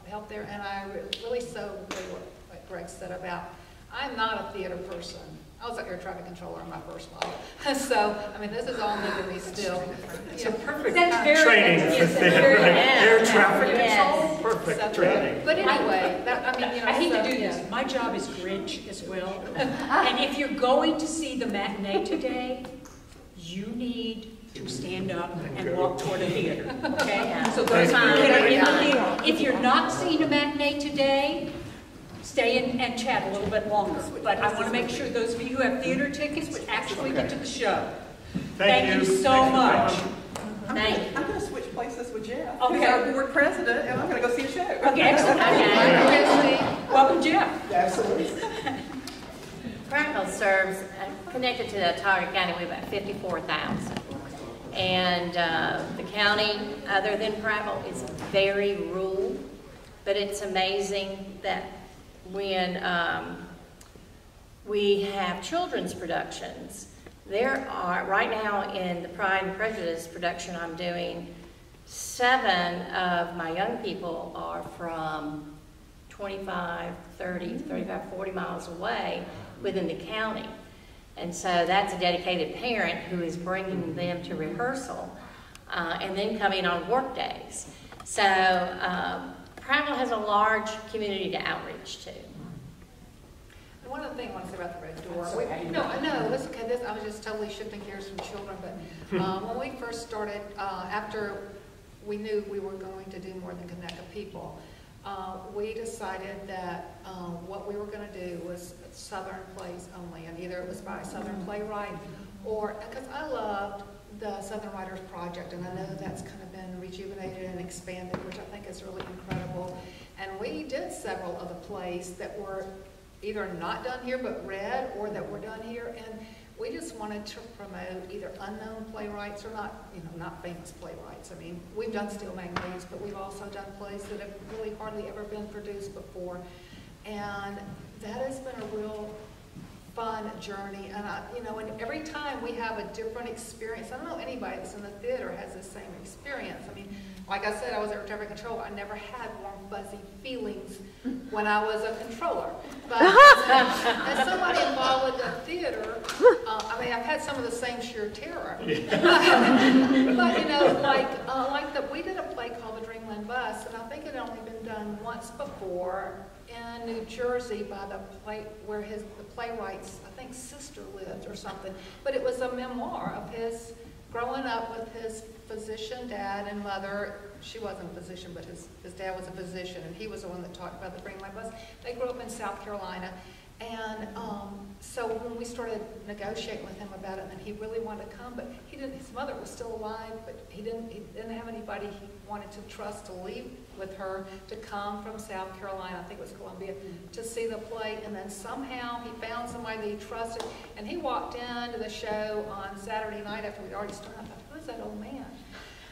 help their, and I really so agree what Greg said about, I'm not a theater person. I was an air traffic controller in my first life. So, I mean, this is all new to me still. It's a perfect training for theater, air traffic control. Perfect training. But anyway, that, I mean, you know, I hate to do this. My job is Grinch as well. And if you're going to see the matinee today, you need to stand up and walk toward a theater. Okay? So those of you that are in the theater, if you're not seeing a matinee today, stay in and chat a little bit longer. But I want to make sure those of you who have theater tickets would actually get to the show. Thank you so much. I'm going to switch places with Jeff. Okay. He's our board president, and I'm going to go see a show. Okay, excellent. Welcome, Jeff. Absolutely. Crackles serves, connected to the Otago County, we have about 54,000. And the county, other than Prattville, is very rural, but it's amazing that when we have children's productions, there are, right now in the Pride and Prejudice production I'm doing, 7 of my young people are from 25, 30, 35, 40 miles away within the county. And so that's a dedicated parent who is bringing them to rehearsal and then coming on work days. So Prattville has a large community to outreach to. And one other thing I want to say about the Red Door. No, I know. This, I was just totally shifting gears from children, but when we first started, after we knew we were going to do more than connect with people, we decided that what we were going to do was Southern plays only, and either it was by a Southern playwright or, because I loved the Southern Writers Project, and I know that's kind of been rejuvenated and expanded, which I think is really incredible. And we did several of the plays that were either not done here but read, or that were done here, and we just wanted to promote either unknown playwrights or not, not famous playwrights. I mean, we've done Steel Magnolias, but we've also done plays that have really hardly ever been produced before, and that has been a real fun journey. And and every time we have a different experience. I don't know anybody that's in the theater has the same experience. I mean, like I said, I was air traffic controller. I never had warm, fuzzy feelings when I was a controller. But as somebody involved with the theater, I mean, I've had some of the same sheer terror. But we did a play called The Dreamland Bus, and I think it had only been done once before in New Jersey by the playwright's, I think, sister lived or something. But it was a memoir of his growing up with his physician dad and mother. She wasn't a physician, but his dad was a physician, and he was the one that talked about the Dreamland Bus. They grew up in South Carolina, and so when we started negotiating with him about it, and he really wanted to come, but he didn't. His mother was still alive, but he didn't have anybody he wanted to trust to leave with her to come from South Carolina, I think it was Columbia, to see the play. And then somehow he found somebody that he trusted, and he walked into the show on Saturday night after we'd already started. I thought, who is that old man?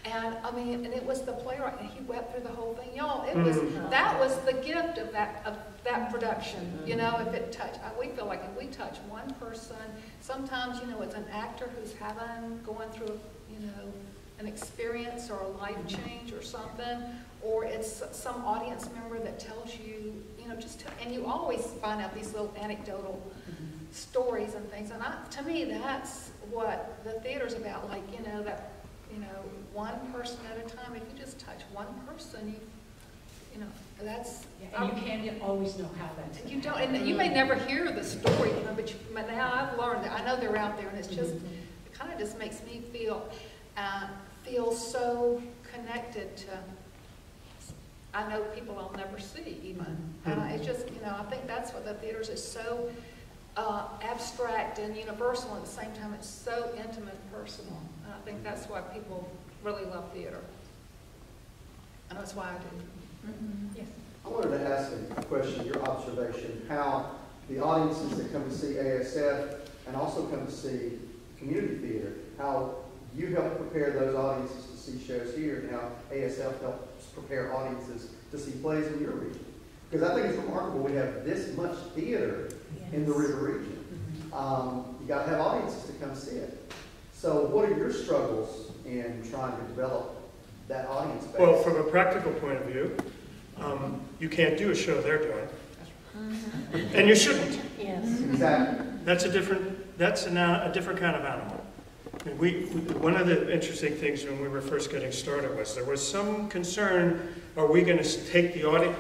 And I mean, and it was the playwright, and he wept through the whole thing. Y'all, it was, that was the gift of that production. If it touched, we feel like if we touch one person, sometimes, it's an actor who's going through, an experience or a life change or something, or it's some audience member that tells you, and you always find out these little anecdotal stories and things. And to me, that's what the theater's about. Like, you know, one person at a time. If you just touch one person, you know, that's. And you can't always know how that's. You don't, and you may never hear the story, you know, but now I've learned that I know they're out there, and it's just, it kind of just makes me feel so connected to. I know people I'll never see even. It's just, you know, I think that's what the theaters is so abstract and universal, and at the same time it's so intimate and personal. And I think that's why people really love theater. And that's why I do. Yes. I wanted to ask a question, your observation, how the audiences that come to see ASF and also come to see community theater, how you help prepare those audiences to see shows here, and how ASF helps prepare audiences to see plays in your region. Because I think it's remarkable we have this much theater in the river region. You got to have audiences to come see it. So what are your struggles in trying to develop that audience base? Well, from a practical point of view, you can't do a show they're doing. And you shouldn't. Yes. Exactly. That's a different kind of animal. I mean, one of the interesting things when we were first getting started was there was some concern, are we going to take the audience?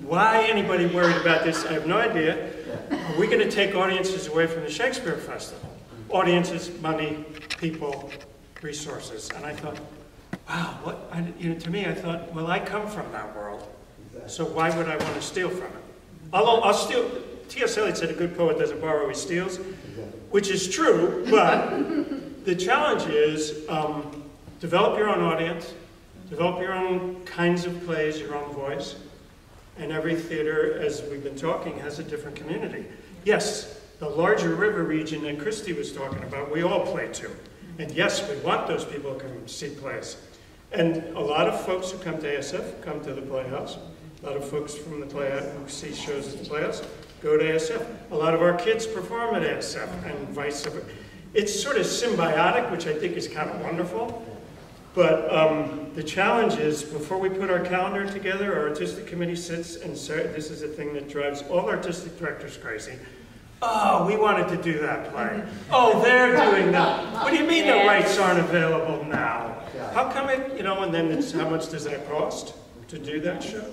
Why anybody worried about this, I have no idea. Are we going to take audiences away from the Shakespeare Festival? Audiences, money, people, resources. And I thought, wow, what? To me, I thought, well, I come from that world, so why would I want to steal from it? I'll steal. T.S. Eliot said a good poet doesn't borrow, he steals, which is true, but the challenge is develop your own audience, develop your own kinds of plays, your own voice, and every theater, as we've been talking, has a different community. Yes, the larger river region that Kristy was talking about, we all play to. And yes, we want those people to come see plays. And a lot of folks who come to ASF come to the Playhouse. A lot of folks from the Playhouse who see shows at the Playhouse go to ASF. A lot of our kids perform at ASF and vice versa. It's sort of symbiotic, which I think is kind of wonderful. But the challenge is, before we put our calendar together, our artistic committee sits and says, this is a thing that drives all artistic directors crazy. Oh, we wanted to do that play. Oh, they're doing that. What do you mean the rights aren't available now? How come it, and then it's, how much does that cost to do that show?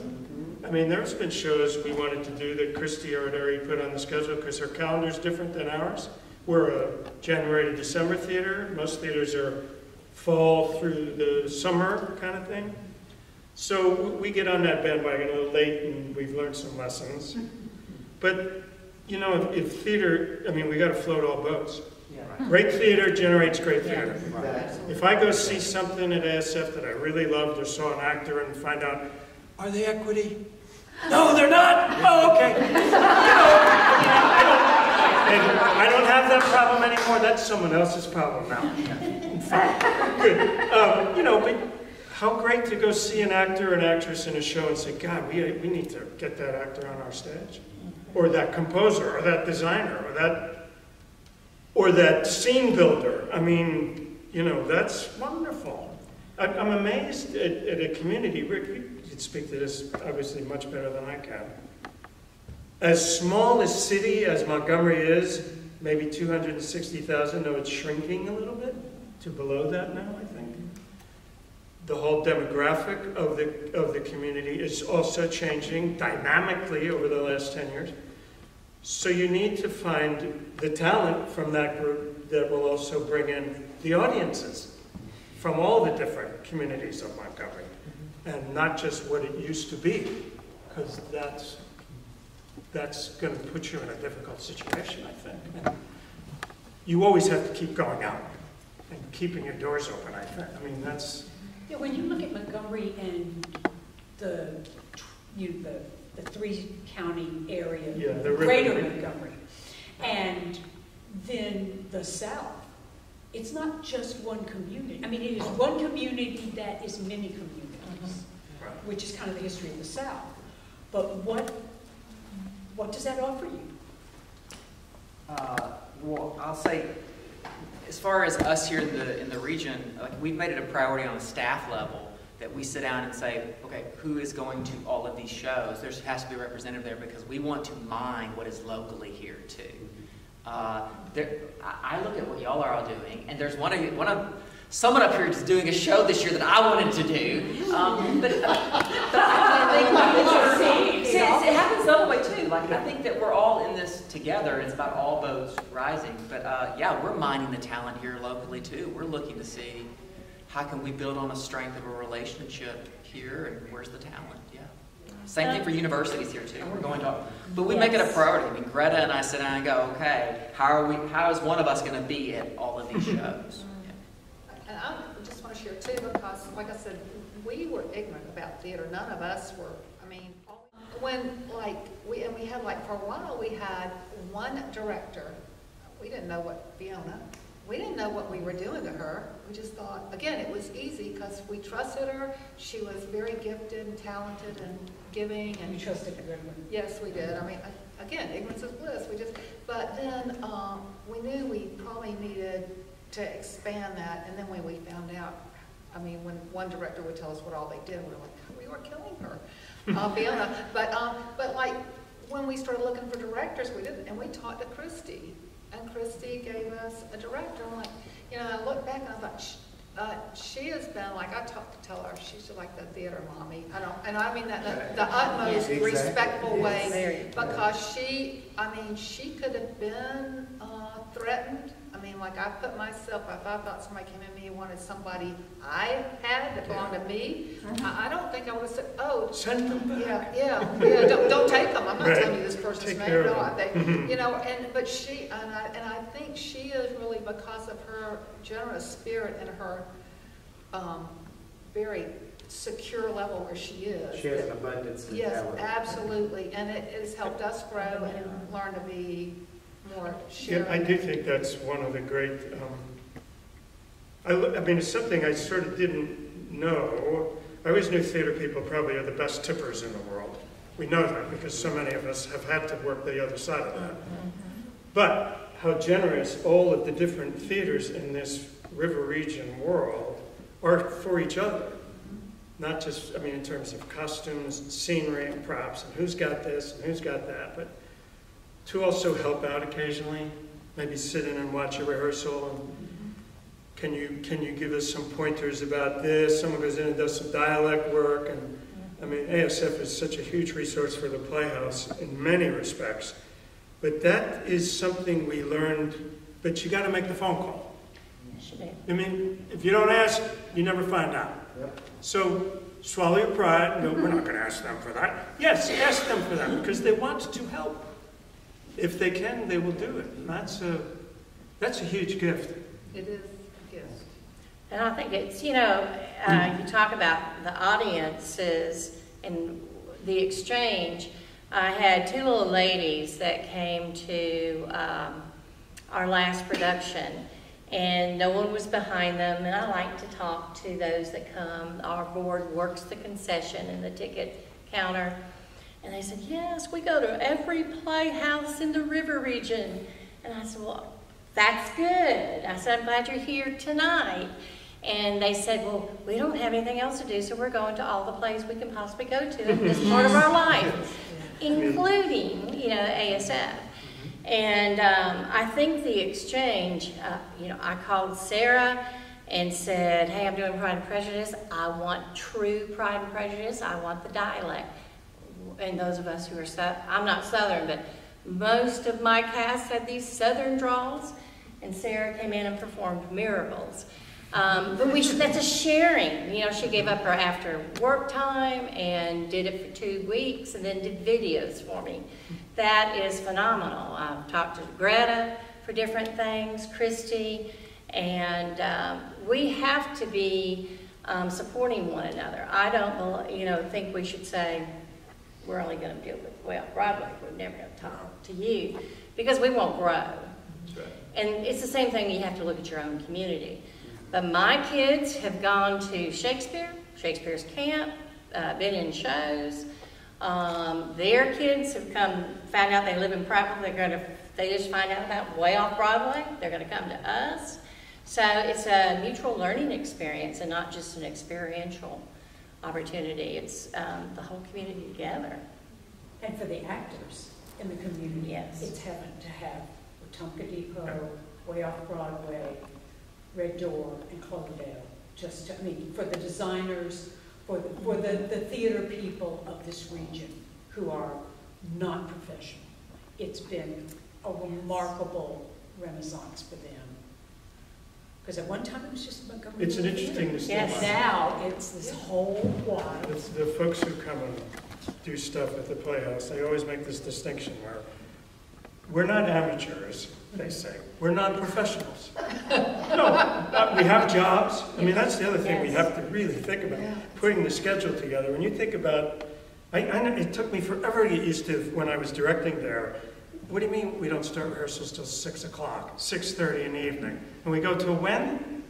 I mean, there's been shows we wanted to do that Kristy already put on the schedule because her calendar's different than ours. We're a January to December theater. Most theaters are fall through the summer kind of thing. So we get on that bandwagon a little late, and we've learned some lessons. But, if theater, we got to float all boats. Yeah, right. Great theater generates great theater. Right. If I go see something at ASF that I really loved or saw an actor and find out, are they equity? No, they're not? Oh, okay. I don't have that problem anymore. That's someone else's problem now. Good. But how great to go see an actor or an actress in a show and say, God, we need to get that actor on our stage. Or that composer, or that designer, or that scene builder. That's wonderful. I'm amazed at a community. Rick, you could speak to this obviously much better than I can. As small a city as Montgomery is, maybe 260,000, though it's shrinking a little bit to below that now, I think. The whole demographic of the community is also changing dynamically over the last 10 years. So you need to find the talent from that group that will also bring in the audiences from all the different communities of Montgomery, and not just what it used to be, because that's going to put you in a difficult situation, I think. And you always have to keep going out and keeping your doors open, I think. That's... Yeah, when you look at Montgomery and the three-county area, the greater Montgomery, and then the South, it's not just one community. It is one community that is many communities, which is kind of the history of the South. But what does that offer you? Well, I'll say, as far as us here in the region, we've made it a priority on the staff level that we sit down and say, okay, who is going to all of these shows? There has to be a representative there because we want to mine what is locally here too. I look at what y'all are all doing, and there's one of someone up here is doing a show this year that I wanted to do. But I think it happens the other way too. Like, I think that we're all in this together. It's about all boats rising. But yeah, we're mining the talent here locally too. We're looking to see how can we build on a strength of a relationship here, and where's the talent? Yeah. Same thing for universities here too. We're going to, but we make it a priority. I mean, Greta and I sit down and go, okay, how is one of us going to be at all of these shows? And I just want to share too, because like I said, we were ignorant about theater. None of us were. I mean, when like we had like for a while we had one director. We didn't know what Fiona. We didn't know what we were doing to her. We just thought, again, it was easy because we trusted her. She was very gifted and talented and giving. And you trusted everyone. Yes, we did. I mean, again, ignorance is bliss. But then we knew we probably needed to expand that. And then when we found out, I mean, when one director would tell us what all they did, we were like, we were killing her, Fiona. But like when we started looking for directors, we didn't, and we talked to Kristy. And Kristy gave us a director. I'm like, you know, I look back and I thought, she has been like, I tell her, she's like the theater mommy. I mean that the utmost respectful way, because she could have been threatened. I mean, like I put myself, if I thought somebody came at me and wanted somebody I had that belonged to me, I don't think I would have said, oh, send them back. Yeah, don't take them. I'm not telling you this person's name. No, you know, but she, and I think she is really, because of her generous spirit and her very secure level where she is. She has an abundance of yes, talent. absolutely, and it has helped us grow and learn to be more sharing. Yeah, I do think that's one of the great, I mean, it's something I sort of didn't know. I always knew theater people probably are the best tippers in the world. We know that because so many of us have had to work the other side of that. But how generous all of the different theaters in this river region world are for each other. Not just, I mean, in terms of costumes, scenery, and props, and who's got this and who's got that, but to also help out occasionally, maybe sit in and watch a rehearsal. And can you give us some pointers about this? Someone goes in and does some dialect work. And I mean, ASF is such a huge resource for the Playhouse in many respects. But that is something we learned, but you got to make the phone call. I mean, if you don't ask, you never find out. Yep. So swallow your pride and go, we're not going to ask them for that. Yes, ask them for that because they want to help. If they can, they will do it. And that's a huge gift. It is a gift. And I think it's, you know, you talk about the audiences and the exchange. I had two little ladies that came to our last production, and no one was behind them, and I like to talk to those that come. Our board works the concession and the ticket counter. And they said, yes, we go to every playhouse in the river region. And I said, well, that's good. I said, I'm glad you're here tonight. And they said, well, we don't have anything else to do, so we're going to all the plays we can possibly go to in this part of our life, including, you know, ASF. And I think the exchange, you know, I called Sarah and said, hey, I'm doing Pride and Prejudice. I want true Pride and Prejudice. I want the dialect. And those of us who are, I'm not Southern, but most of my cast had these Southern draws, and Sarah came in and performed miracles. But that's a sharing. You know, she gave up her after work time and did it for 2 weeks and then did videos for me. That is phenomenal. I've talked to Greta for different things, Kristy, and we have to be supporting one another. I don't, you know, think we should say, we're only going to deal with, well, Broadway, we're never going to talk to you, because we won't grow. That's right. And it's the same thing, you have to look at your own community. But my kids have gone to Shakespeare's camp, been in shows. Their kids have found out they live in Prattville, they just find out about way off Broadway, they're going to come to us. So it's a mutual learning experience and not just an experiential opportunity. It's the whole community together. And for the actors in the community, yes, it's heaven to have Wetumpka Depot, way off Broadway, Red Door and Cloverdale, just to, I mean, for the designers, for the theater people of this region who are not professional. It's been a remarkable renaissance for them. Because at one time it was just Montgomery. It's an interesting distinction. Yes, now it's this whole wide. It's the folks who come and do stuff at the Playhouse, they always make this distinction where we're not amateurs, they say. We're not professionals. No, we have jobs. I mean, that's the other thing we have to really think about, putting the schedule together. When you think about, I know it took me forever to get used to when I was directing there. What do you mean we don't start rehearsals till 6 o'clock, 6:30 in the evening? And we go till when?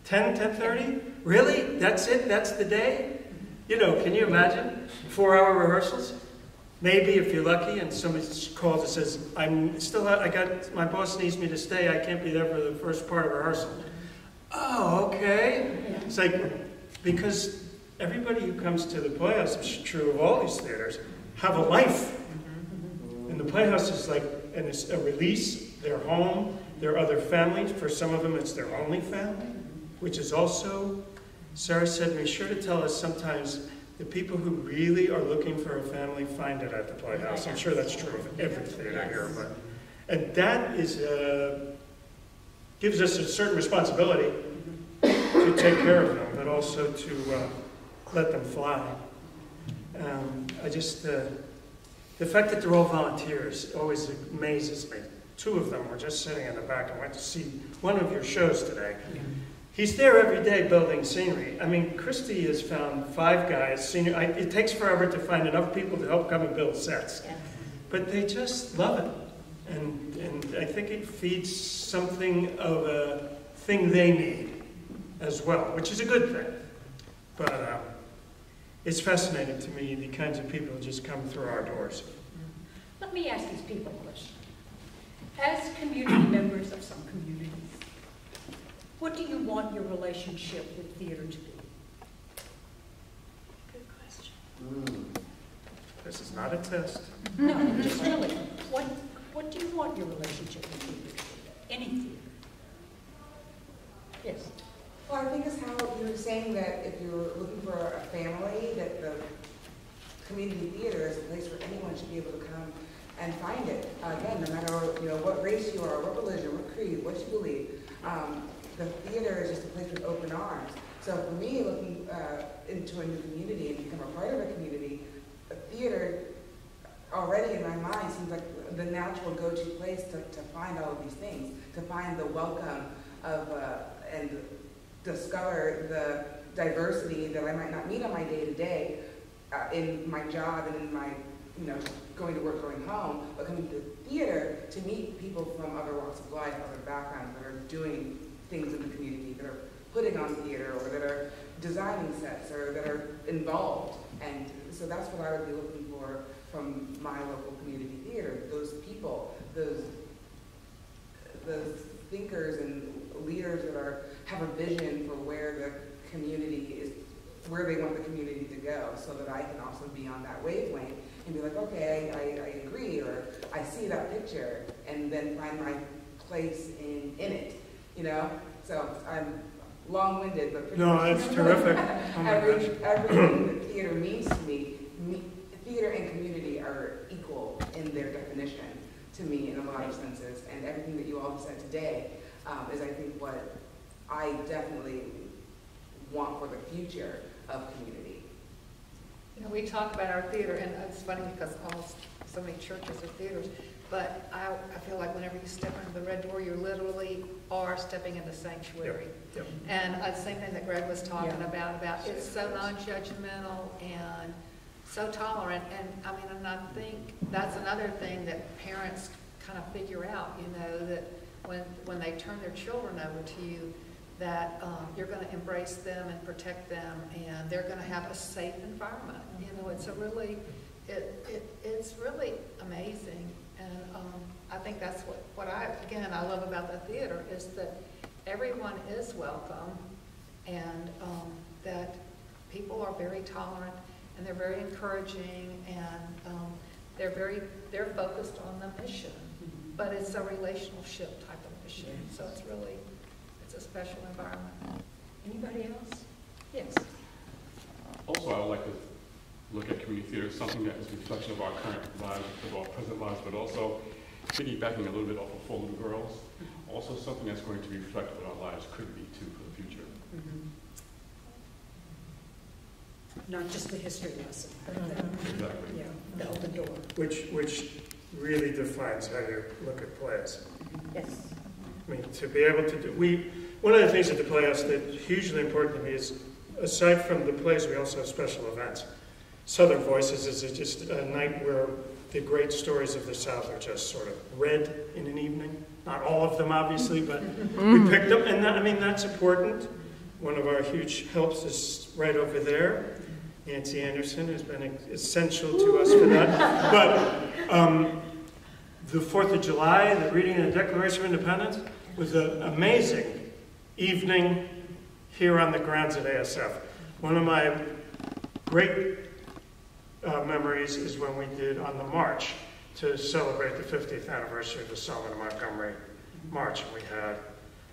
10, 10:30? Really? That's it? That's the day? You know, can you imagine 4-hour rehearsals? Maybe if you're lucky and somebody calls and says, my boss needs me to stay, I can't be there for the first part of rehearsal. Oh, okay. It's like, because everybody who comes to the Playhouse, it's true of all these theaters, have a life. And the Playhouse is like a release, their home, their other families. For some of them, it's their only family, which is also, Sarah said, be sure to tell us sometimes the people who really are looking for a family find it at the Playhouse. I'm sure that's true of every theater here. And that is, gives us a certain responsibility to take care of them, but also to let them fly. The fact that they're all volunteers always amazes me. 2 of them were just sitting in the back. I went to see one of your shows today. He's there every day building scenery. I mean, Kristy has found 5 guys. It takes forever to find enough people to help come and build sets. But they just love it. And I think it feeds something of a thing they need as well, which is a good thing. But it's fascinating to me, the kinds of people who just come through our doors. Let me ask these people a question. As community members of some communities, what do you want your relationship with theater to be? Good question. This is not a test. No, just really. What do you want your relationship with theater to be? Any theater? Yes. Well, I think it's how you were saying that if you're looking for a family, that the community theater is a place where anyone should be able to come and find it. Again, no matter what race you are, what religion, what creed, what you believe, the theater is just a place with open arms. So for me, looking into a new community and become a part of a community, a theater already in my mind seems like the natural go-to place to find all of these things, to find the welcome of and discover the diversity that I might not meet on my day-to-day in my job and in my, going to work, going home, but coming to the theater to meet people from other walks of life, other backgrounds that are doing things in the community, that are putting on theater, or that are designing sets, or that are involved. And so that's what I would be looking for from my local community theater, those people, those thinkers and leaders that have a vision for where the community is, where they want the community to go, so that I can also be on that wavelength and be like, okay, I agree, or I see that picture, and then find my place in it, So I'm long-winded, but pretty much it's terrific. Oh everything that theater means to me, theater and community are equal in their definition to me in a lot of senses, and everything that you all have said today is, I think, what I definitely want for the future of community. We talk about our theater, and it's funny because so many churches are theaters, but I feel like whenever you step into the red door, you literally are stepping into sanctuary. Yep. And the same thing that Greg was talking about it's so non-judgmental and so tolerant, and I think that's another thing that parents kind of figure out, that when they turn their children over to you, that you're going to embrace them and protect them, and they're going to have a safe environment. It's it's really amazing, and I think that's what I love about the theater, is that everyone is welcome, and that people are very tolerant, and they're very encouraging, and they're focused on the mission, but it's a relationship type of mission. So it's a special environment. Anybody else? Yes. Also, I would like to look at community theater as something that is a reflection of our current lives, of our present lives, but also piggybacking a little bit off of Four Little Girls, also something that's going to reflect what our lives could be too for the future. Not just the history lesson. Exactly. Yeah, the open door. Which really defines how you look at plays. Yes. I mean, to be able to do, one of the things at the Playhouse that's hugely important to me is, aside from the plays, we also have special events. Southern Voices is just a night where the great stories of the South are just sort of read in an evening. Not all of them, obviously, but we picked them, and that, I mean, that's important. One of our huge helps is right over there. Nancy Anderson has been essential to us for that. But the 4th of July, the reading of the Declaration of Independence, was an amazing evening here on the grounds at ASF. One of my great memories is when we did on the march to celebrate the 50th anniversary of the Selma to Montgomery March. And we had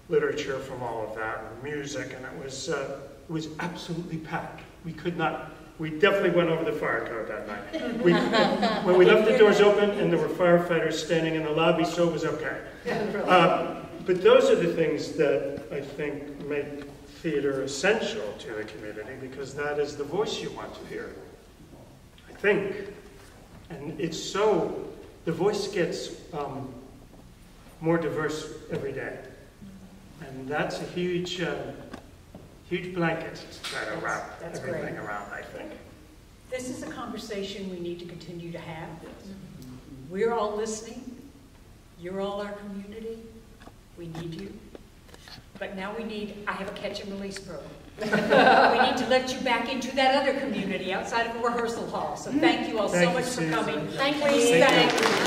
literature from all of that, and music, and it was absolutely packed. We definitely went over the fire code that night. When we left the doors open and there were firefighters standing in the lobby, so it was okay. But those are the things that I think make theater essential to the community, because that is the voice you want to hear, I think. And it's so, the voice gets more diverse every day. And that's a huge blanket to try to wrap everything around, I think. This is a conversation we need to continue to have. We're all listening. You're all our community. We need you. But now I have a catch and release program. We need to let you back into that other community outside of a rehearsal hall. So thank you all so much for coming. Thank you. Please thank you.